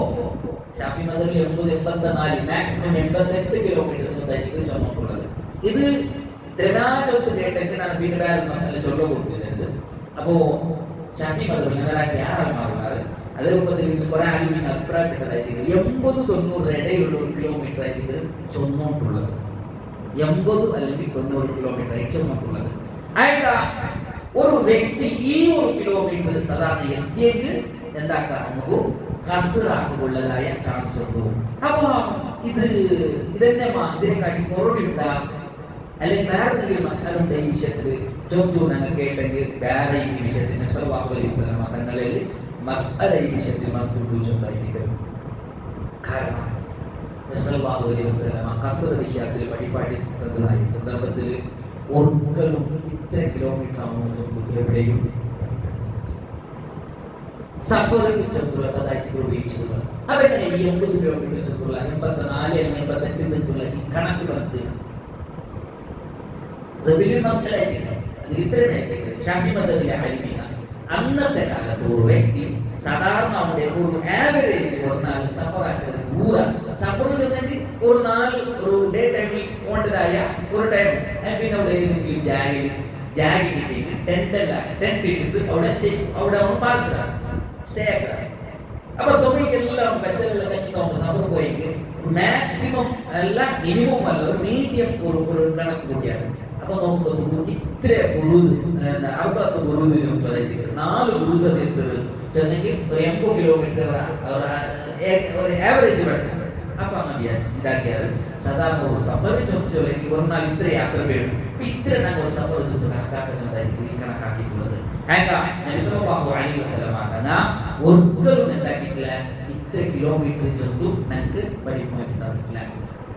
ഷാഫി മദ്ഹബിൽ 80, 84, മാക്സിമം 88 കിലോമീറ്റർ സ്വന്തമായിട്ട് ചൊല്ലിട്ടുള്ളത്. ഇത് ദ്രനാചൊത്ത് കേട്ടെങ്കിൽ ഞാൻ വീണ്ടും വേറെ മസാല ചൊല്ല കൊടുക്കുന്നത്. അപ്പോൾ ഷാഫി മദ്ഹബിൽ ഞങ്ങളാക്കി ആറാറ് അതേ രൂപത്തിൽ ഇത് കുറെ ആളുകൾ അഭിപ്രായപ്പെട്ടതായിട്ട് 80-90 ഇടയിലുള്ള ഒരു കിലോമീറ്റർ ആയിട്ട് ചൊന്നോട്ടുള്ളത്. 80 അല്ലെങ്കിൽ 90 കിലോമീറ്റർ ആയി ചൊന്നോട്ടുള്ളത്. അതായത് ഒരു വ്യക്തി ഈ ഒരു കിലോമീറ്റർ സാധാരണ എത്തിയേക്ക് എന്താക്കാം, നമുക്ക് കസറാക്കുള്ളതായ ചാൻസ് ഉണ്ട്. അപ്പൊ ഇതിനെക്കാട്ടി കുറവുണ്ടാ അല്ലെങ്കിൽ വേറെ എന്തെങ്കിലും മസാലയുടെ ഈ വിഷയത്തിൽ ചോദ്യം ഞങ്ങൾ കേട്ടെങ്കിൽ വേറെ ഈ വിഷയത്തിൽ സല്ലല്ലാഹു അലൈഹി വസല്ലം തങ്ങളിൽ മസ്അല ഈ വിഷയത്തിൽ മത്തുള്ളൂ ചോദിക്കും. കാരണം സല്ലല്ലാഹു അലൈഹി വസല്ലം കസർ വിഷയത്തിൽ വഴിപാടി തന്നതായ സന്ദർഭത്തിൽ ഒരിക്കലും ഇത്ര കിലോമീറ്റർ ആവുമ്പോൾ എവിടെയും സഫറിൽ ചെറുതായിട്ട് ഉപയോഗിച്ചിട്ടുള്ള അതെങ്ങനെ ഈ 80 കിലോമീറ്റർ ചെറുള്ള 84 88 ചെറുള്ള ഈ കണക്ക് പത്ത് അന്നത്തെ കാലത്ത് ഒരു വ്യക്തി സാധാരണ അവിടെ ഒരു ആവറേജ് വന്നാൽ സഫറാക്കുന്നത് ദൂര സഫർ ചെന്നെങ്കിൽ ഒരു ഡേ ടൈമിൽ പോകേണ്ടതായ ഒരു ടൈം. പിന്നെ അവിടെ ഏതെങ്കിലും ജാഗി കിട്ടിയിട്ട് ടെന്റ് ഇട്ടിട്ട് അവിടെ പാർക്കുക, സ്റ്റേ ആക്കുക. അപ്പൊ സമയക്കെല്ലാം വെച്ചെല്ലാം കഴിഞ്ഞിട്ട് സഫർ പോയെങ്കിൽ മാക്സിമം അല്ല മിനിമം അല്ല ഒരു മീഡിയം ഒരു കണക്ക് കൂട്ടിയാണ്. അപ്പൊ നോക്കുമ്പോൾ ഇത്ര 60 ബുറുദിനും 4 ബുറുദ് എത്തുന്നത് ചെന്നെങ്കിൽ ഒരു 80 കിലോമീറ്റർ ഒരു ആവറേജ് വേണം. അപ്പൊ അങ്ങനെ ഇതാക്കിയാൽ സാധാരണ ഒരു സഫർ ചോദിച്ചെങ്കിൽ ഒരു നാൾ ഇത്ര യാത്ര വേണം. ഇത്ര ഞങ്ങൾ ഒരു സഫർ ചുറ്റും കണക്കാക്കുന്നതായിരിക്കും ഈ കണക്കാക്കിയിട്ടുള്ളത്. ഒരിക്കലും എന്താക്കിയിട്ടില്ല, ഇത്ര കിലോമീറ്റർ ചെന്നു ഞങ്ങൾക്ക് പഠിപ്പാക്കി തന്നിട്ടില്ല.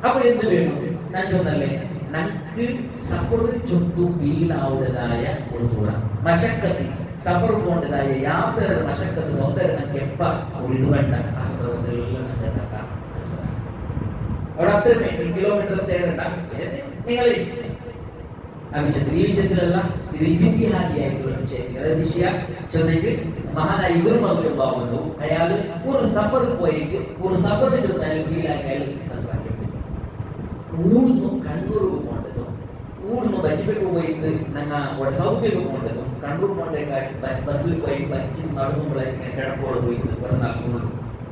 അപ്പൊ എന്ത് വേണം? ഞാൻ ചോദിച്ചല്ലേ, നമുക്ക് സഫർ ചുറ്റു ഫീലാവുന്നതായ ഒരു ദൂരം മശക്കത്ത് സഫർ പോകേണ്ടതായ യാത്രയുടെ മശക്കത്ത് ഒന്നര നമുക്ക് എപ്പ ഒരു ഇത് വേണ്ട ആ സന്ദർഭത്തിലെല്ലാം നമുക്ക് എന്താക്കാം, അവിടെ അത്രമേ കിലോമീറ്റർ തേടണ്ട. നിങ്ങളെ ഇഷ്ടം ആ വിഷയത്തിൽ ഈ വിഷയത്തിലെല്ലാം ഇത് ഇജിത്തിഹാദിയായിട്ടുള്ള വിഷയത്തിൽ അതായത് വിഷയ ചെന്നെങ്കിൽ മഹാനായ ഇബ്നു മർദം ബാബു അയാൾ ഒരു സഫർ പോയെങ്കിൽ ഒരു സഫർ ചെന്നാൽ ഫീലാക്കി അയാൾ കസറാക്കി ഊടുന്നു കണ്ണൂർക്ക് പോകേണ്ടതും ഊടുന്നു ബജ്ജിലേക്ക് പോയിട്ട് ഞങ്ങൾ സൗദിക്ക് പോകേണ്ടതും കണ്ണൂർ പോകേണ്ട ബസ്സിൽ പോയി ബജ്ജി നടന്നുമ്പോഴായിരിക്കും കിടപ്പോട് പോയിട്ട് ഒരു നാൾ ഫുൾ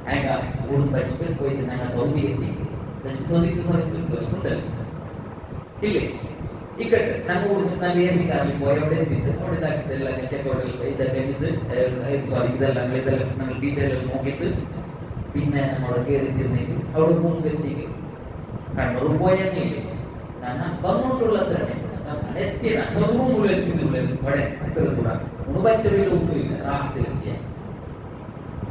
അയക്കാ ഊടുന്നു ബജ്ജിലേക്ക് പോയിട്ട് ഞങ്ങൾ സൗദി എത്തിക്കും. സൗദിക്ക് സർവീസ് ഉണ്ടല്ലോ ഇല്ലേ? ഇക്കട്ടെ ഞങ്ങൾ ഊടുന്നു നല്ല എ സി കാറിൽ പോയി അവിടെ എത്തിയിട്ട് അവിടെ ഇതാക്കിയതെല്ലാം ചെക്കോട്ടിൽ ഇതൊക്കെ ഇതെല്ലാം ഞങ്ങൾ ഡീറ്റെയിൽ നോക്കിയിട്ട് പിന്നെ നമ്മൾ കയറി തീർന്നെങ്കിൽ അവിടെ മുമ്പ് എത്തിക്ക് കണ്ണൂർ പോയെങ്കിൽ വന്നുകൊണ്ടുള്ള ഒന്നുമില്ല റാഹത്തിലെത്തിയ.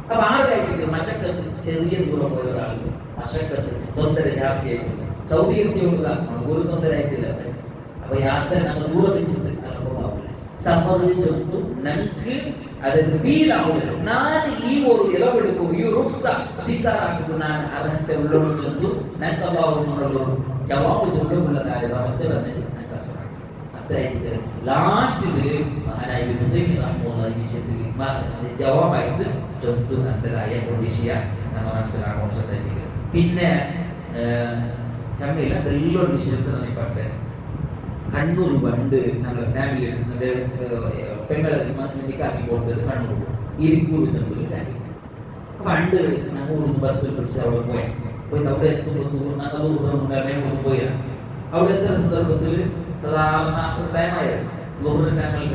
അപ്പൊ ആൾക്കാർക്ക് മശക്കത്ത് ചെറിയ ദൂരം പോയ ഒരാൾക്ക് മശക്കത്ത് തൊന്തര ജാസ്തി ആയിട്ടില്ല. സൗദി എത്തിയോണ്ട് ഒരു തൊന്തര ആയിട്ടില്ല. അപ്പൊ യാത്ര ഞങ്ങൾ ദൂരം വെച്ചിട്ട് അനുഭവമാവില്ല. സംഭവിച്ചു ഞങ്ങൾക്ക് അത് ഫീലാവുന്നത് ഞാൻ ഈ ഒരു ഇളവെടുക്കും ഈ റുക്സ സ്വീകാരാക്കുന്നത് ഞാൻ അർഹത്തെ ഉള്ളവർ ചെന്നു ഞങ്ങൾക്ക് അള്ളാഹുവിനോടുള്ള ജവാബ് ചൊല്ലുള്ളതായ അവസ്ഥ വന്നിട്ട് ഞാൻ കസറാക്കി. അത്രയായിട്ട് ലാസ്റ്റ് ഇതില് മഹാനായ ഈ വിഷയത്തിൽ ജവാബായിട്ട് ചൊത്തു നല്ലതായ ഒരു വിഷയം നമ്മൾ മനസ്സിലാക്കാൻ ശ്രദ്ധിക്കുക. പിന്നെ ചമ്മയില്ല നല്ലൊരു വിഷയത്തിൽ ഞാൻ പറഞ്ഞത് കണ്ണൂർ പണ്ട് ഞങ്ങളുടെ ഫാമിലി എൻ്റെ പെങ്ങളെ നിക്കാക്കി കൊടുത്തത് കണ്ണൂർ ഇരിക്കൂർ ചെന്നൂർ ഫാമിലി. പണ്ട് ഞങ്ങൾ ബസ്സിൽ പിടിച്ച് അവിടെ പോയി അവിടെ എത്തുമ്പോൾ ഞങ്ങൾ മുന്നേ പോയി അവിടെ എത്തുന്ന സന്ദർഭത്തിൽ സാധാരണ ഒരു ടൈമായിരുന്നു ലോറിൻ്റെ ടൈമിൽ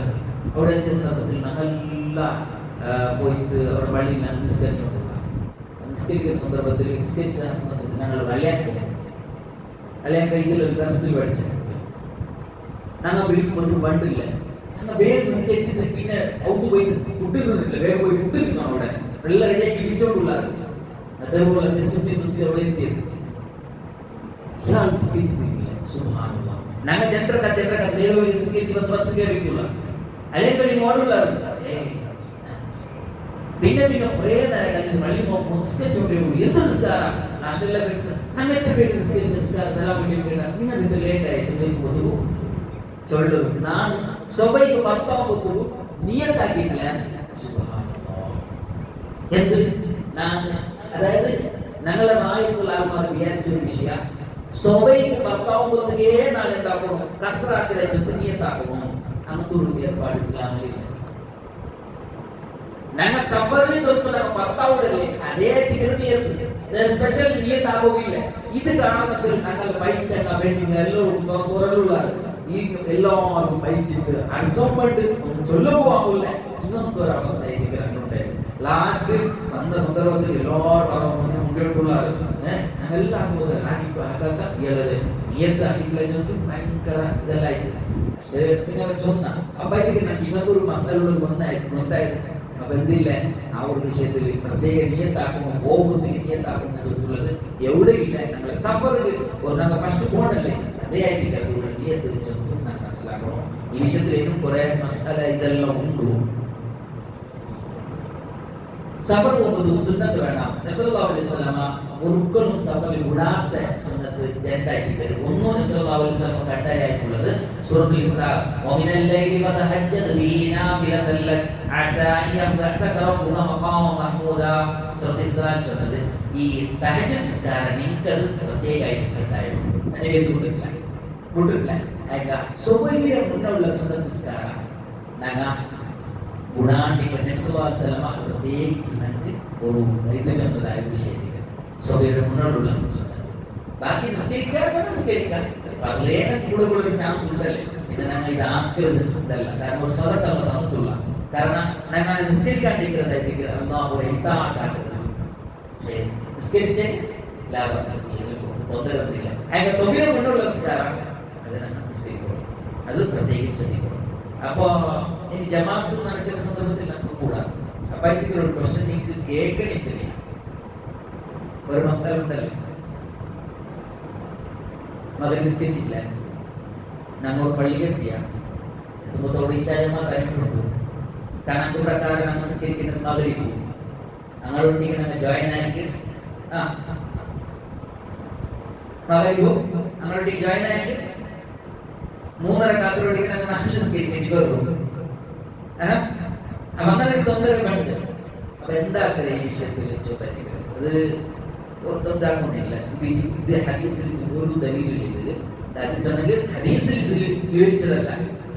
അവിടെ എത്തിയ സന്ദർഭത്തിൽ ഞങ്ങളെല്ലാം പോയിട്ട് അവിടെ പള്ളിയിൽ നിസ്കരിക്കുന്ന സന്ദർഭത്തിൽ ഞങ്ങൾ അല്ലെ ഇതിൽ ദർസിൽ പഠിച്ചു ഞങ്ങൾ വിളിക്കുമ്പോൾ വണ്ടില്ല ഞങ്ങൾ വേഗം നിസ്കരിച്ചിട്ട് പിന്നെ ഔത്ത് പോയി ഫുഡ് നിന്നില്ല വേഗം പോയി ഫുഡ് നിൽക്കണം അവിടെ വെള്ളം റെഡിയാക്കി ഇടിച്ചോണ്ടുള്ളത് അതേപോലെ സുത്തി അവിടെ എത്തിയത് ഇയാൾ നിസ്കരിച്ചിട്ടില്ല സുബ്ഹാനല്ലാഹ് ഞങ്ങൾ ജനറൊക്കെ വേഗം നിസ്കരിച്ച് വന്ന് ബസ് കയറിയിട്ടുള്ള അല്ലെങ്കിൽ മോഡുള്ളവരുണ്ട് പിന്നെ കുറേ നേരം വഴി നിസ്കരിച്ചോണ്ടേ എന്ത് നിസ്കാരം നാഷണലിലെ അങ്ങനത്തെ പേര് നിസ്കരിച്ച സലാം നിങ്ങൾ ഇത് ലേറ്റായി ചിന്തയ്ക്ക് ചൊല്ലു നാണ് സ്വബൈക്ക് 10 നിയത്താക്കിയിട്ടില്ല എന്ത് അതായത് ഞങ്ങളെ നായത്തുള്ള ആൾമാർ വിചാരിച്ചൊരു വിഷയ സ്വബൈക്ക് 10 നാൾ എന്താക്കണം കസറാക്കിടെ ചെന്ന് നിയത്താക്കണം അങ്ങനത്തെ ഒരു ഏർപ്പാട് ഇസ്ലാമിലില്ല ഞങ്ങൾ സഫറിൽ ചൊല്ലുന്ന ഭർത്താവുടല്ലേ അതേ തീർന്നിയത് സ്പെഷ്യൽ നിയത്താവുകയില്ല ഇത് കാരണത്തിൽ ഞങ്ങൾ പൈച്ചങ്ങ വേണ്ടി എല്ലാവരും കുറലുള്ള ഈ എല്ലാവരും പൈച്ചിട്ട് അസംബണ്ട് ഒന്ന് ചൊല്ലുപോകില്ല ഇങ്ങനത്തെ ഒരു അവസ്ഥ എനിക്ക് കണ്ടുണ്ട് ലാസ്റ്റ് വന്ന സന്ദർഭത്തിൽ എല്ലാവരും മുന്നോട്ടുള്ള ഞങ്ങളെല്ലാം നിയത്താക്കിയിട്ടില്ല ചൊല്ലിട്ട് ഭയങ്കര ഇതെല്ലാം പക്ഷേ പിന്നെ ചൊന്ന അപ്പോഴത്തേക്ക് ഇങ്ങനത്തെ ഒരു മസാലകൾ വന്നായിരുന്നു അപ്പൊ എന്തില്ല ആ ഒരു വിഷയത്തിൽ പ്രത്യേക നിയത്താക്കുമ്പോൾ പോകുന്നത് നിയത്താക്കുമ്പോൾ ചൊല്ലുള്ളത് എവിടെയില്ല ഞങ്ങളെ സഫറിൽ ഞങ്ങൾ ഫസ്റ്റ് പോകണല്ലേ അതേ ആയിട്ട് അതുകൊണ്ട് നിയത്ത് ചൊല്ലും ഞാൻ മനസ്സിലാക്കണം ഈ വിഷയത്തിലേക്കും കുറെ മസാല ഇതെല്ലാം ഉണ്ട് സഫർ പോകുന്നത് സുന്നത്ത് വേണം നബിസല്ലല്ലാഹു അലൈഹി വസല്ലമ ഒരിക്കലും സഫറിൽ വിടാത്ത സുന്നത്ത് രണ്ടായിട്ട് തരും ഒന്നും നബിസല്ലല്ലാഹു അലൈഹി വസല്ലമ കട്ടായിട്ടുള്ളത് സൂറത്തുൽ ഇസ്രാ വമിനൽ ലൈലി വതഹജ്ജദ് ബിഹി നാഫിലതൻ ലക അസാ യബ്തക റബ്ബുക മഖാമ മഹ്മൂദ സൂറത്തുൽ ഇസ്രാ ചൊന്നത് ഈ തഹജ്ജുദ് നിസ്കാരം നിങ്ങൾക്കത് പ്രത്യേകമായിട്ട് കട്ടായുണ്ട് അതിനെ വിട്ടിട്ടില്ല ആയിക്ക സുബഹിയുടെ മുന്നുള്ള സുന്നത്ത് നിസ്കാരം ഞങ്ങൾ ഗുണാണ്ടിക്ക് നബിസല്ലല്ലാഹു അലൈഹി വസല്ലമ പ്രത്യേകിച്ച് നമുക്ക് ഒരു ഇത് ചെന്നതായ വിഷയത്തിൽ സ്വബഹിയുടെ മുന്നോട്ടുള്ള സുന്നത്ത് ബാക്കി നിസ്കരിക്കാൻ പലതേനെ കൂടുതൽ ചാൻസ് ഉണ്ടല്ലേ ഇത് ഞങ്ങൾ ഇത് ആക്കരുത് ഇതല്ല കാരണം ഒരു സ്വതത്തുള്ള തമത്തുള്ള കാരണം ഞങ്ങൾ നിസ്കരിക്കാണ്ടിരിക്കുന്നതായിട്ട് അല്ലാഹു ഒരു ഇതാക്കാക്കരുത് നിസ്കരിച്ച് ലാഭം തൊണ്ടരത്തില്ല അങ്ങനെ സ്വബഹിയുടെ മുന്നോട്ടുള്ള നിസ്കാരം അത് ഞങ്ങൾ നിസ്കരിക്കണം അത് പ്രത്യേകിച്ച് ശ്രദ്ധിക്കണം അപ്പോ ഇനി ജമാഅത്ത് നടക്കുന്ന സന്ദർഭത്തിൽ നമുക്ക് കൂടാം അപ്പൊ ഇതിൽ ഒരു പ്രശ്നം നിങ്ങൾക്ക് കേൾക്കണില്ല ഒരു മസാല ഉണ്ടല്ലേ മകൻ നിസ്കരിച്ചില്ല ഞങ്ങൾ പള്ളിയിലെത്തിയ എത്തുമ്പോൾ ഈശായമാ കാര്യങ്ങളുണ്ട് കണക്ക് പ്രകാരം ഞങ്ങൾ നിസ്കരിക്കുന്നത് മകരിക്കും ഞങ്ങളൊട്ടിക്ക് ഞങ്ങൾ ജോയിൻ ആയിട്ട് മകരിക്കും ഞങ്ങളൊട്ടിക്ക് ജോയിൻ ആയിട്ട് 3:30 കാത്തിലൊട്ടിക്ക് ഞങ്ങൾ 4 നിസ്കരിക്കേണ്ടി വരും അപ്പൊ അങ്ങനെ ഒരു തൊണ്ടര കണ്ട് അപ്പൊ എന്താക്കുന്നത് ഈ വിഷയത്തിൽ ചോദിക്കുന്നത് അത് ഒത്താക്കുന്നില്ല ഇത് ഹദീസിൽ ഒരു ദലീലില്ല അത് ചെന്നെങ്കിൽ ഹദീസിൽ ഇതിൽ വിവരിച്ചതല്ല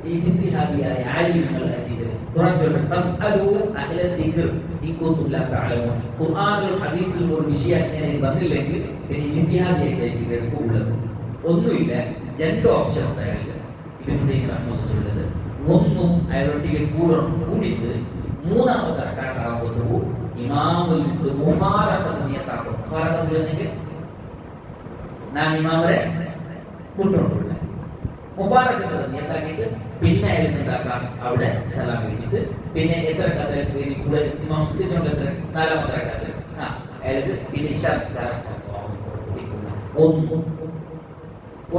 ഈ ജിത്തിഹാദിയായ ആലിമ്യങ്ങൾ ഖുർആനിലും ഹദീസിലും ഒരു വിഷയം ഇങ്ങനെ വന്നില്ലെങ്കിൽ പിന്നെ ജിത്തിഹാദിയായിട്ട് എടുക്കുള്ളത് ഒന്നുമില്ല 2 ഓപ്ഷൻ ഉണ്ടായില്ല ഇബിനുള്ളത് ഒന്നും അയാളൊട്ടിಗೆ കൂടിയിട്ട് 3ാമത്തെ റക്അത്താകുമ്പോൾ ഇമാമുൽ മുഫാറഖത്ത് നിയത്താക്കും മുഫാറഖത്തിലെങ്കിൽ നാം ഇമാമരെ മുന്നോട്ടുള്ള മുഫാറഖത്ത് നിയത്താക്കിയിട്ട് പിന്നെ അയാൾ എന്താക്കാം അവിടെ സലാം കഴിഞ്ഞിട്ട് പിന്നെ എത്ര കഥയിൽ കൂടെ ഇമാം നിസ്കരിച്ചുകൊണ്ട് 4ാമത്തെ റക്അത്തിൽ അയാൾക്ക് പിന്നെ ഇശാ നിസ്കാരം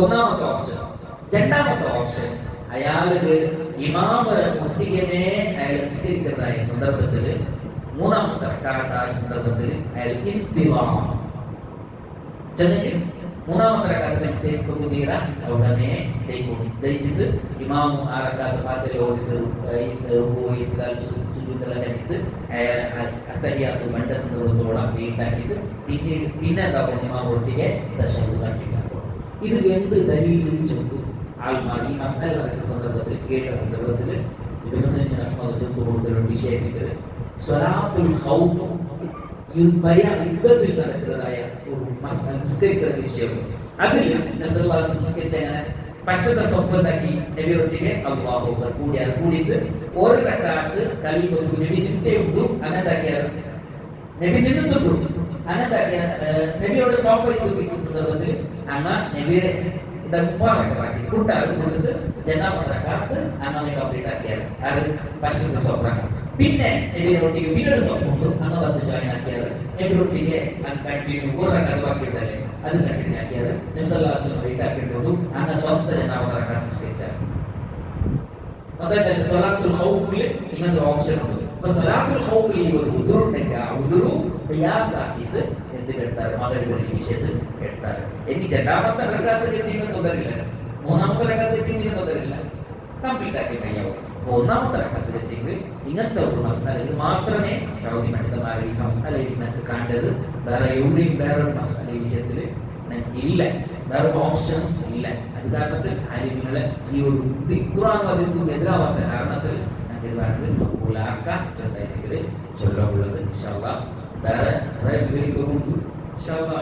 ഒന്നാമത്തെ ഓപ്ഷൻ 2ാമത്തെ ഓപ്ഷൻ അയാൾക്ക് ഇമാമരെ ഒട്ടികനെ അയാൾ നിസ്കരിക്കുന്നതായ സന്ദർഭത്തിൽ 3ാമത്തെ റക്അത്തായ സന്ദർഭത്തിൽ അയാൾ ഇന്തിവാം ചെന്നെങ്കിൽ 3ാമത്തെ റക്അത്തിലേക്ക് കുതിര ഉടനെ ദയിച്ചിട്ട് ഇമാമു ആ റക്അത്ത് ഫാത്തിഹ ഓതിട്ട് റുകൂഇ സുജൂദ് കഴിഞ്ഞിട്ട് അത്തഹിയാത്ത് വേണ്ട സന്ദർഭത്തോടെ വീട്ടാക്കിയിട്ട് പിന്നെ എന്താ പറയുക ഇമാം ഒട്ടിಗೆ തശഹ്ഹുദ് കാട്ടിക്കാക്കും ഇത് എന്ത് ദലീലിൽ ചോദിച്ചു ആൾമാർ ഈ മസ്അല നടക്കുന്ന സന്ദർഭത്തിൽ കേട്ട സന്ദർഭത്തിൽ ഇബ്നു തൈമിയ്യ റഹ്മത്തുള്ളാഹി കൊടുത്ത ഒരു വിഷയത്തിൽ സ്വലാത്തുൽ ഖൗഫ് യുദ്ധത്തിൽ നടക്കുന്നതായ ഒരു നിസ്കരിക്കുന്ന വിഷയം. അതിൽ നിസ്കരിച്ച ഫസ്റ്റത്തെ സ്വപ്നത്താക്കി നബിയൊട്ടിಗೆ അല്ലാഹു അക്ബർ കൂടിയിട്ട് ഒരു റക്അത്ത് കലിമത്തു നബി നിന്നേ ഉള്ളൂ. അങ്ങനത്താക്കിയാൽ നബി നിന്നിട്ടുള്ളൂ. അങ്ങനത്താക്കിയ നബിയോട് സ്റ്റോപ്പ് ചെയ്തിരിക്കുന്ന സന്ദർഭത്തിൽ അങ്ങ് നബിയുടെ മുഫാറക്കാക്കി കൂട്ടാറ് കൊടുത്ത് ജനാപത്ത് റക്അത്ത് അങ്ങനെ കംപ്ലീറ്റ് ആക്കിയാൽ അത് ഫസ്റ്റത്തെ സ്വപ്നം. പിന്നെ നബിയൊട്ടിಗೆ പിന്നീട് സ്വപ്നമുണ്ട് അങ്ങ് വന്ന് ജോയിൻ ആക്കിയാൽ നബിയൊട്ടിಗೆ അത് കണ്ടിന്യൂ ഒരു റക്അത്ത് ബാക്കിയുണ്ടല്ലേ അത് കണ്ടിന്യൂ ആക്കിയാൽ നബി സല്ലല്ലാഹു അലൈഹി വസല്ലം വെയിറ്റ് ആക്കിയിട്ടുള്ളൂ. അങ്ങ് സ്വന്തം ജനാപത്ത് റക്അത്ത് നിസ്കരിച്ചാൽ അതായത് സലാത്തുൽ ഖൗഫിൽ ഇങ്ങനത്തെ ഓപ്ഷൻ ഉണ്ട്. അപ്പൊ സലാത്തുൽ ഖൗഫിൽ ഈ ഒരു ഉദുറുണ്ടെങ്കിൽ ആ ഉദുറു ഖിയാസാക്കിയിട്ട് എന്ത് കേട്ടാൽ മഗ്‌രിബിന്റെ വിഷയത്തിൽ കേട്ടാൽ ഇനി രണ്ടാമത്തെ റക്അത്ത് എത്തിയെങ്കിൽ തുടരില്ല, മൂന്നാമത്തെ റക്അത്ത് എത്തിയെങ്കിൽ തുടരില്ല, കംപ്ലീറ്റ് ആക്കി കഴിയാവും. ഒന്നാമത്തെ റക്അത്ത് എത്തിയെങ്കിൽ ഇങ്ങനത്തെ ഒരു മസ്അല ഇത് മാത്രമേ സൗദി പണ്ഡിതന്മാർ ഈ മസ്അലയിൽ നിങ്ങൾക്ക് കണ്ടത്. വേറെ എവിടെയും വേറൊരു മസ്അല വിഷയത്തിൽ ഇല്ല, വേറെ ഓപ്ഷൻ ഇല്ല. അത് കാരണത്തിൽ ആലിമികളെ ഈ ഒരു ഖുർആൻ ഹദീസിന് എതിരാവാത്ത കാരണത്തിൽ നമുക്ക് വേണ്ടത് മഖബൂലാക്കാൻ ചെറുതായിട്ട് ചൊല്ലുള്ളത്. ഇൻഷാല്ലാ വേറെ വിവരിക്കുന്നുണ്ട്. ഇൻഷാല്ലാ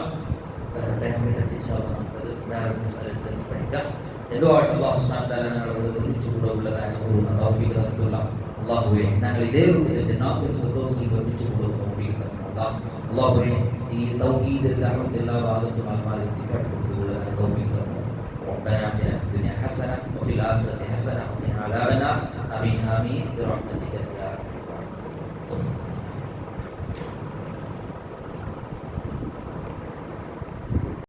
വേറെ ടൈമിൽ ഇൻഷാല്ലാ നമുക്കത് വേറെ സ്ഥലത്ത് പഠിക്കാം. എന്തുമായിട്ട് അല്ലാഹു സുബ്ഹാനഹു വ തആല ഞങ്ങളോട് ഒരുമിച്ച് കൂടെ ഉള്ളതായ ഒരു തൗഫീഖ് തന്നിട്ടുള്ള അല്ലാഹുവേ, ഞങ്ങൾ ഇതേ രൂപത്തിൽ ജന്നാത്തുൽ ഫിർദൗസിൽ ഒരുമിച്ച് കൂടെ തൗഫീഖ് തന്നു. അല്ലാഹുവേ, ഈ തൗഹീദ് എല്ലാ ഭാഗത്തും ആൾമാരെ എത്തിക്കാട്ടുകൊണ്ടുള്ളതായ തൗഫീഖ് തന്നു. ربنا آتنا في الدنيا حسنة وفي الآخرة حسنة وقنا عذاب النار آمين آمين برحمتك يا رب العالمين.